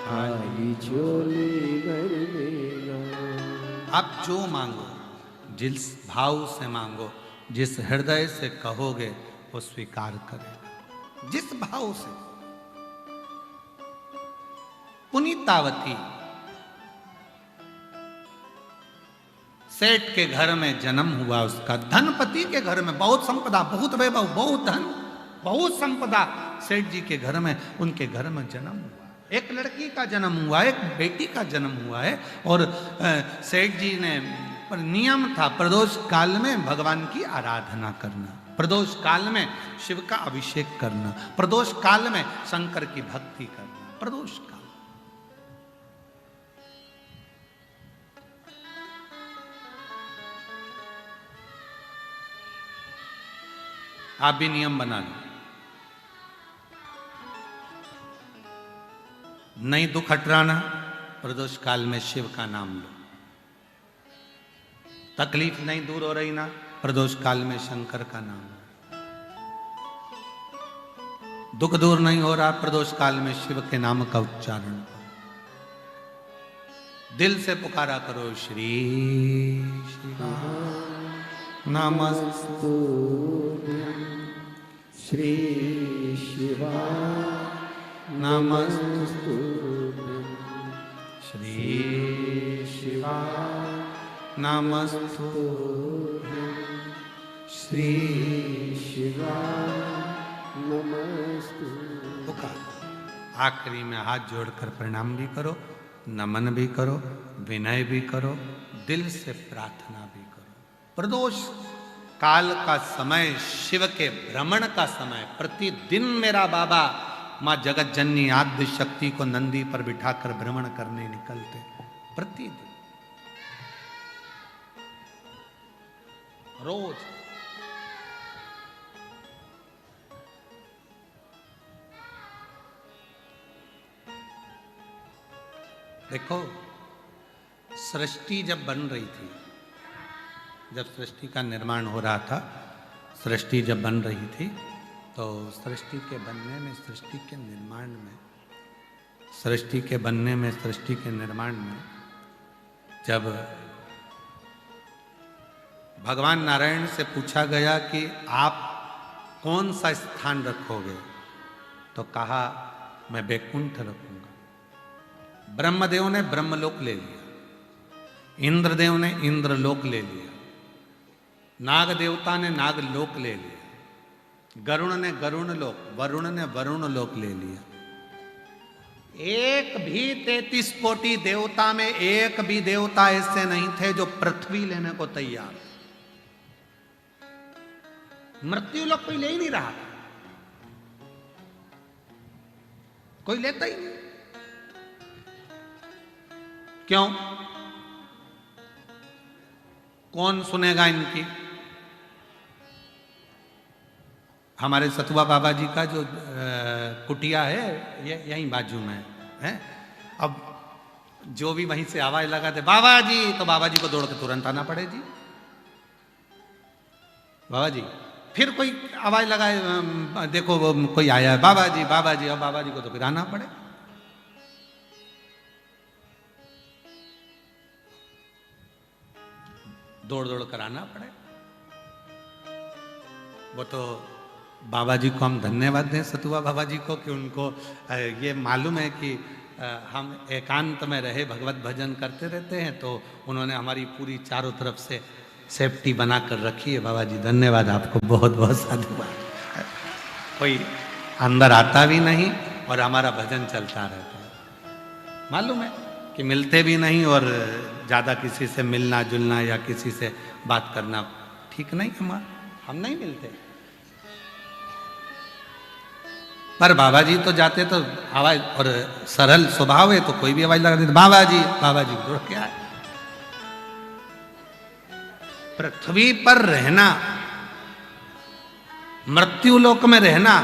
खाली झोली भर देगा। आप जो मांगो, जिस भाव से मांगो, जिस हृदय से कहोगे वो स्वीकार करेगा, जिस भाव से। पुनीतावती सेठ के घर में जन्म हुआ उसका, धनपति के घर में, बहुत संपदा, बहुत वैभव, बहुत धन, बहुत संपदा सेठ जी के घर में, उनके घर में जन्म हुआ। एक लड़की का जन्म हुआ, एक बेटी का जन्म हुआ है। और सेठ जी ने, पर नियम था प्रदोष काल में भगवान की आराधना करना, प्रदोष काल में शिव का अभिषेक करना, प्रदोष काल में शंकर की भक्ति करना, प्रदोष काल। आप भी नियम बना लो, नहीं दुख हटराना, प्रदोष काल में शिव का नाम लो। तकलीफ नहीं दूर हो रही ना, प्रदोष काल में शंकर का नाम लो। दुख दूर नहीं हो रहा, प्रदोष काल में शिव के नाम का उच्चारण करो, दिल से पुकारा करो, श्री शिवा नमस्तुभ्यं, श्री शिवा नमस्तुभ्यं, श्री शिवा नमस्तुभ्यं, श्री शिवा नमस्तुभ्यं। पुकार, आखिरी में हाथ जोड़कर प्रणाम भी करो, नमन भी करो, विनय भी करो, दिल से प्रार्थना भी करो। प्रदोष काल का समय, शिव के भ्रमण का समय। प्रतिदिन मेरा बाबा माँ जगत जननी आद्य शक्ति को नंदी पर बिठाकर भ्रमण करने निकलते, प्रतिदिन, रोज। देखो, सृष्टि जब बन रही थी, जब सृष्टि का निर्माण हो रहा था, सृष्टि जब बन रही थी, तो सृष्टि के बनने में, सृष्टि के निर्माण में, सृष्टि के बनने में, सृष्टि के निर्माण में, जब भगवान नारायण से पूछा गया कि आप कौन सा स्थान रखोगे, तो कहा मैं वैकुंठ रखूंगा। ब्रह्मदेव ने ब्रह्मलोक ले लिया, इंद्रदेव ने इंद्रलोक ले लिया, नाग देवता ने नागलोक ले लिया, गरुण ने गरुण लोक, वरुण ने वरुण लोक ले लिया। एक भी 33 कोटि देवता में एक भी देवता ऐसे नहीं थे जो पृथ्वी लेने को तैयार। मृत्यु लोक कोई ले ही नहीं रहा, कोई लेता ही नहीं। क्यों? कौन सुनेगा इनकी? हमारे सतुआ बाबा जी का जो कुटिया है, ये यहीं बाजू में है। अब जो भी वहीं से आवाज लगाते बाबा जी, तो बाबा जी को दौड़ के तुरंत आना पड़े जी, बाबा जी। फिर कोई आवाज लगाए, देखो वो कोई आया है, बाबा जी बाबा जी, अब बाबा जी को तो फिर आना पड़े। दौड़ दौड़ कर आना पड़े। वो तो बाबा जी को हम धन्यवाद दें, सतुआ बाबा जी को, कि उनको ये मालूम है कि हम एकांत में रहे भगवत भजन करते रहते हैं, तो उन्होंने हमारी पूरी चारों तरफ से सेफ्टी बना कर रखी है। बाबा जी धन्यवाद, आपको बहुत बहुत साधुवाद। कोई अंदर आता भी नहीं और हमारा भजन चलता रहता है। मालूम है कि मिलते भी नहीं, और ज़्यादा किसी से मिलना जुलना या किसी से बात करना ठीक नहीं, हम नहीं मिलते। पर बाबा जी तो जाते तो आवाज, और सरल स्वभाव है, तो कोई भी आवाज लगा देते बाबा जी बाबा जी, तो क्या है? पृथ्वी पर रहना, मृत्यु लोक में रहना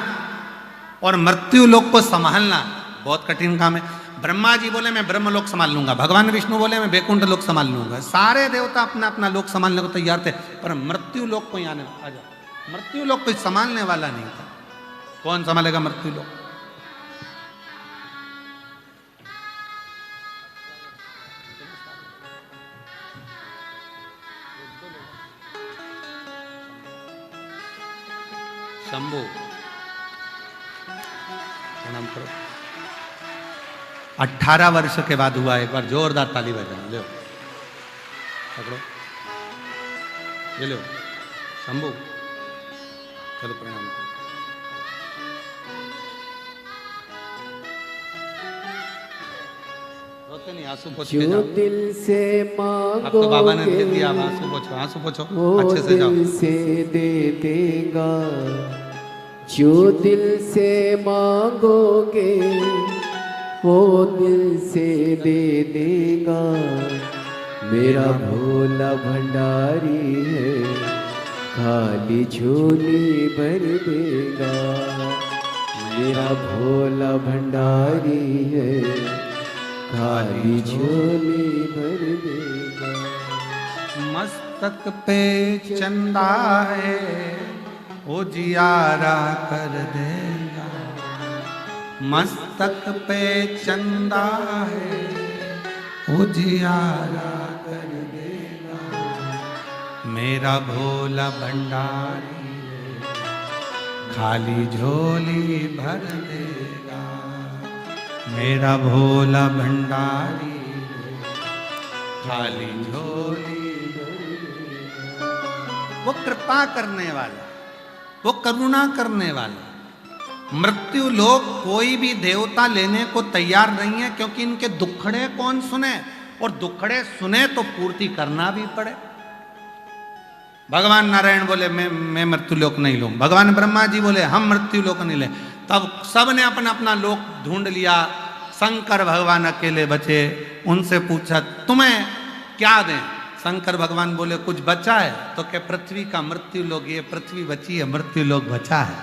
और मृत्यु लोक को संभालना बहुत कठिन काम है। ब्रह्मा जी बोले मैं ब्रह्मलोक संभाल लूंगा, भगवान विष्णु बोले मैं वैकुंठ लोक संभाल लूंगा। सारे देवता अपना अपना लोक संभालने को तैयार थे, पर मृत्यु लोक कोई आने आ जा, मृत्यु लोक कोई संभालने वाला नहीं था। कौन संभालेगा मृत्यु लोक? शंभू प्रणाम करो। 18 वर्ष के बाद हुआ, एक बार जोरदार ताली बजाओ। लो पकड़ो, ये लो शंभू, चलो प्रणाम करो। रोते नहीं, आंसू पोंछ के जाओ। दिल से मांगो, अब तो बाबा ने दे दिया, आंसू पोंछो, आंसू पोंछो, अच्छे से जाओ। दिल से दे देगा, जो दिल से मांगोगे वो दिल से दे देगा। मेरा भोला भंडारी है, खाली झोली भर देगा। मेरा भोला भंडारी है, खाली झोली भर देगा। मस्तक पे चंदा है, उजियारा कर देगा। मस्तक पे चंदा है, उजियारा कर देगा। मेरा भोला भंडारी है, खाली झोली भर देगा। मेरा भोला भंडारी है, खाली झोली भर देगा। वो कृपा करने वाला, वो करुणा करने वाला। मृत्यु लोक कोई भी देवता लेने को तैयार नहीं है, क्योंकि इनके दुखड़े कौन सुने, और दुखड़े सुने तो पूर्ति करना भी पड़े। भगवान नारायण बोले मैं मृत्यु लोक नहीं लूँ। भगवान ब्रह्मा जी बोले हम मृत्यु लोक नहीं ले। तब सबने अपना अपना लोक ढूंढ लिया। शंकर भगवान अकेले बचे। उनसे पूछा तुम्हें क्या दें? शंकर भगवान बोले कुछ बचा है? तो क्या पृथ्वी का मृत्यु लोक, ये पृथ्वी बची है, मृत्यु लोक बचा है।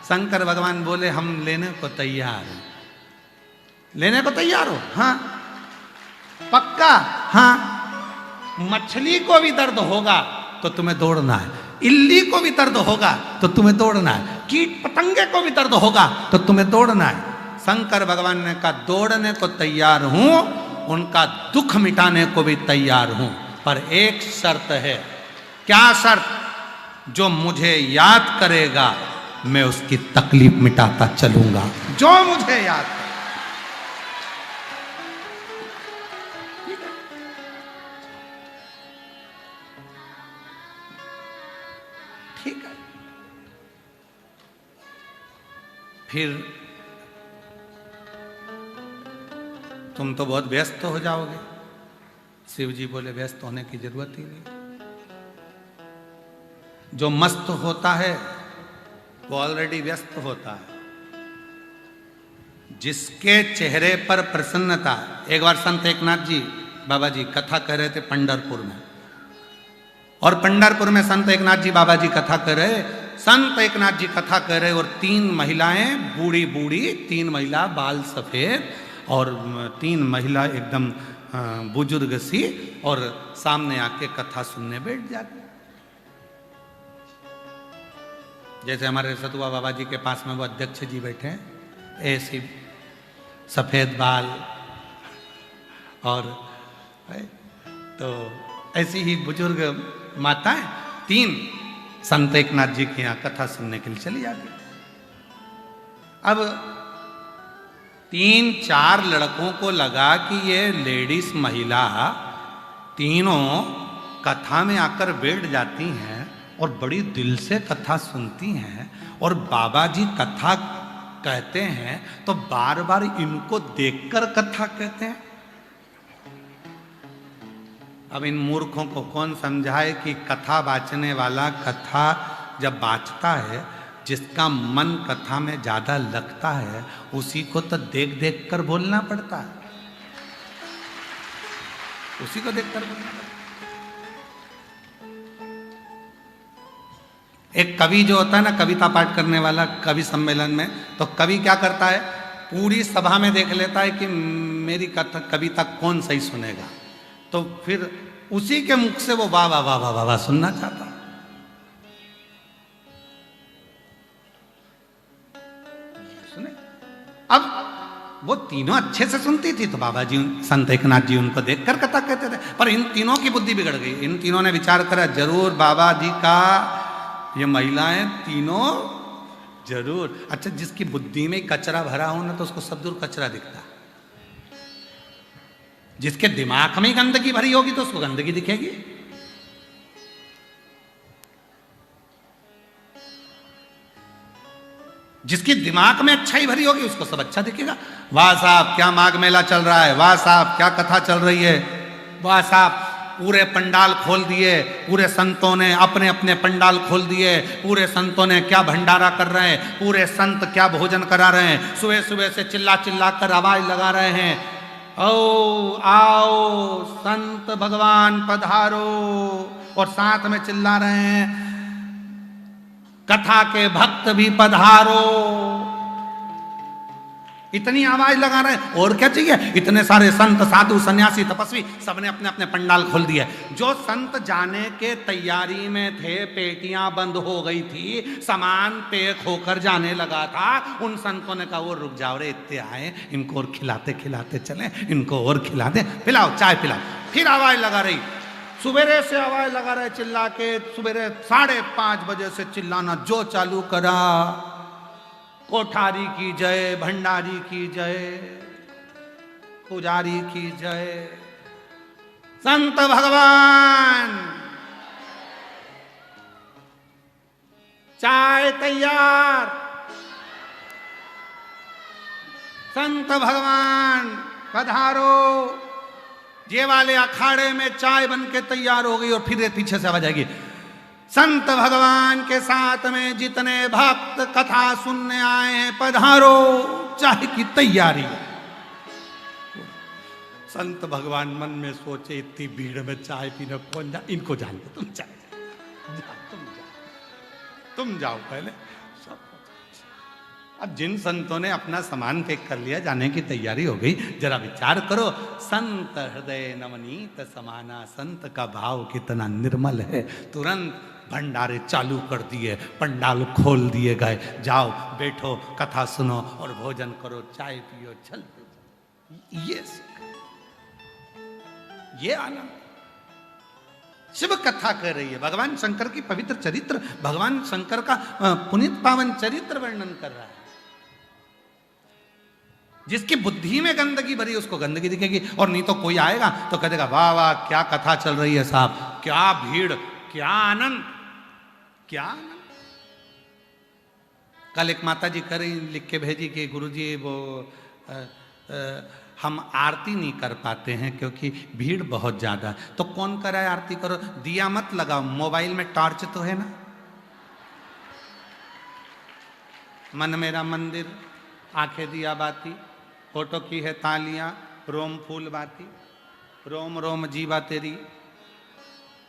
शंकर भगवान बोले हम लेने को तैयार हैं। लेने को तैयार हो? हाँ। पक्का? हाँ। मछली को भी दर्द होगा तो तुम्हें दौड़ना है, इल्ली को भी दर्द होगा तो तुम्हें दौड़ना है, कीट पतंगे को भी दर्द होगा तो तुम्हें दौड़ना है। शंकर भगवान ने कहा दौड़ने को तैयार हूं, उनका दुख मिटाने को भी तैयार हूं, पर एक शर्त है। क्या शर्त? जो मुझे याद करेगा मैं उसकी तकलीफ मिटाता चलूंगा। जो मुझे याद करे। ठीक है। फिर तुम तो बहुत व्यस्त हो जाओगे। शिव जी बोले व्यस्त होने की जरूरत ही नहीं। जो मस्त होता है वो ऑलरेडी व्यस्त होता है। जिसके चेहरे पर प्रसन्नता। एक बार संत एकनाथ जी बाबा जी कथा कर रहे थे पंढरपुर में, और पंढरपुर में संत एकनाथ जी बाबा जी कथा कर रहे। संत एकनाथ जी कथा कर रहे और 3 महिलाएं बूढ़ी बूढ़ी, 3 महिला बाल सफेद और 3 महिला एकदम बुजुर्ग सी, और सामने आके कथा सुनने बैठ जाती। जैसे हमारे सतुआ बाबा जी के पास में वो अध्यक्ष जी बैठे हैं, ऐसी सफेद बाल और तो ऐसी ही बुजुर्ग माताएं 3 संत एकनाथ जी के यहाँ कथा सुनने के लिए चली जाती। अब 3-4 लड़कों को लगा कि ये लेडीज महिला तीनों कथा में आकर बैठ जाती हैं और बड़ी दिल से कथा सुनती हैं, और बाबा जी कथा कहते हैं तो बार बार इनको देखकर कथा कहते हैं। अब इन मूर्खों को कौन समझाए कि कथा बाचने वाला कथा जब बाचता है, जिसका मन कथा में ज्यादा लगता है उसी को तो देख देख कर बोलना पड़ता है, उसी को देख कर बोलना पड़ता है। एक कवि जो होता है ना, कविता पाठ करने वाला कवि सम्मेलन में, तो कवि क्या करता है, पूरी सभा में देख लेता है कि मेरी कविता कौन सही सुनेगा, तो फिर उसी के मुख से वो वाह वाह वाह वाह वाह वाह सुनना चाहता है। सुने? अब वो तीनों अच्छे से सुनती थी तो बाबा जी संत एकनाथ जी उनको देखकर कथा कहते थे, पर इन तीनों की बुद्धि बिगड़ गई। इन तीनों ने विचार करा जरूर बाबा जी का ये महिलाएं तीनों जरूर। अच्छा, जिसकी बुद्धि में कचरा भरा हो ना तो उसको सब दूर कचरा दिखता है। जिसके दिमाग में गंदगी भरी होगी तो उसको गंदगी दिखेगी। जिसकी दिमाग में अच्छाई भरी होगी उसको सब अच्छा दिखेगा। वाह साहब क्या माघ मेला चल रहा है, वाह साहब क्या कथा चल रही है, वाह साहब पूरे पंडाल खोल दिए, पूरे संतों ने अपने अपने पंडाल खोल दिए, पूरे संतों ने क्या भंडारा कर रहे हैं, पूरे संत क्या भोजन करा रहे हैं, सुबह सुबह से चिल्ला चिल्ला कर आवाज लगा रहे हैं, ओ आओ संत भगवान पधारो, और साथ में चिल्ला रहे हैं कथा के भक्त भी पधारो। इतनी आवाज लगा रहे हैं, और क्या चाहिए। इतने सारे संत साधु सन्यासी तपस्वी सबने अपने अपने पंडाल खोल दिए। जो संत जाने के तैयारी में थे, पेटियां बंद हो गई थी, सामान पैक होकर जाने लगा था, उन संतों ने कहा वो रुक जाओ रे, इतने आए इनको और खिलाते खिलाते चले, इनको और खिला दे, पिलाओ चाय पिलाओ। फिर आवाज लगा रही, सुबेरे से आवाज लगा रहे चिल्ला के, सुबेरे 5:30 बजे से चिल्लाना जो चालू करा, कोठारी की जय, भंडारी की जय, पुजारी की जय, संत भगवान चाय तैयार, संत भगवान पधारो। ये वाले अखाड़े में चाय बन के तैयार हो गई, और फिर पीछे से आवाज आएगी, संत भगवान के साथ में जितने भक्त कथा सुनने आए हैं, पधारो, चाय की तैयारी है। संत भगवान मन में सोचे, इतनी भीड़ में चाय पीने कौन जा, इनको जान दो, तुम चाय तुम जाओ पहले। सब अब जिन संतों ने अपना सामान पैक कर लिया, जाने की तैयारी हो गई, जरा विचार करो, संत हृदय नवनीत समाना, संत का भाव कितना निर्मल है। तुरंत भंडारे चालू कर दिए, पंडाल खोल दिए गए, जाओ बैठो, कथा सुनो और भोजन करो, चाय पियो, चल ये आनंद। शिव कथा कर रही है, भगवान शंकर की पवित्र चरित्र, भगवान शंकर का पुनीत पावन चरित्र वर्णन कर रहा है। जिसकी बुद्धि में गंदगी भरी, उसको गंदगी दिखेगी, और नहीं तो कोई आएगा तो कह देगा, वाह वाह क्या कथा चल रही है साहब, क्या भीड़, क्या आनंद, क्या आनंद। कल एक माता जी कर रही, लिख के भेजी कि गुरुजी वो हम आरती नहीं कर पाते हैं क्योंकि भीड़ बहुत ज्यादा। तो कौन कराए आरती, करो, दिया मत लगाओ, मोबाइल में टॉर्च तो है ना, मन मेरा मंदिर, आंखें दिया बाती, फोटो की है तालियां, रोम फूल बाती, रोम रोम जीवा तेरी,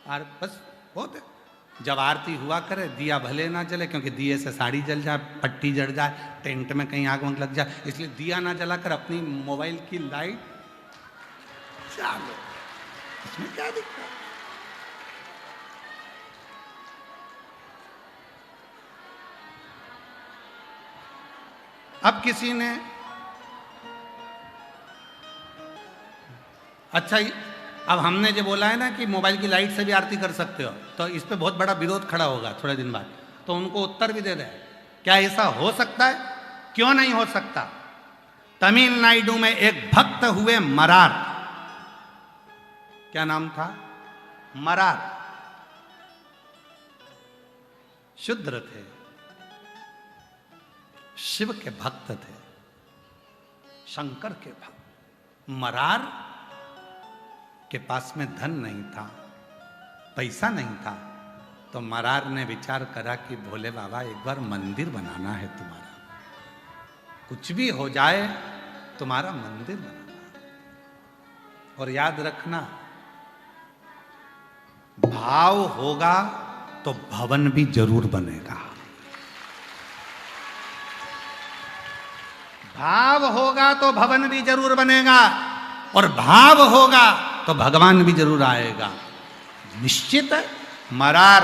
और बस बहुत है। जब आरती हुआ करे, दिया भले ना जले, क्योंकि दिए से साड़ी जल जाए, पट्टी जड़ जाए, टेंट में कहीं आग वग लग जाए, इसलिए दिया ना जलाकर अपनी मोबाइल की लाइट चालो, इसमें क्या दिक्कत। अब किसी ने, अच्छा अब हमने जो बोला है ना कि मोबाइल की लाइट से भी आरती कर सकते हो, तो इस पे बहुत बड़ा विरोध खड़ा होगा थोड़े दिन बाद, तो उनको उत्तर भी दे दें, क्या ऐसा हो सकता है? क्यों नहीं हो सकता। तमिलनाडु में एक भक्त हुए मरार, क्या नाम था, मरार, शूद्र थे, शिव के भक्त थे, शंकर के भक्त। मरार के पास में धन नहीं था, पैसा नहीं था, तो मरार ने विचार करा कि भोले बाबा एक बार मंदिर बनाना है तुम्हारा, कुछ भी हो जाए तुम्हारा मंदिर बनाना। और याद रखना, भाव होगा तो भवन भी जरूर बनेगा, भाव होगा तो भवन भी जरूर बनेगा, और भाव होगा तो भगवान भी जरूर आएगा। निश्चित है, मरार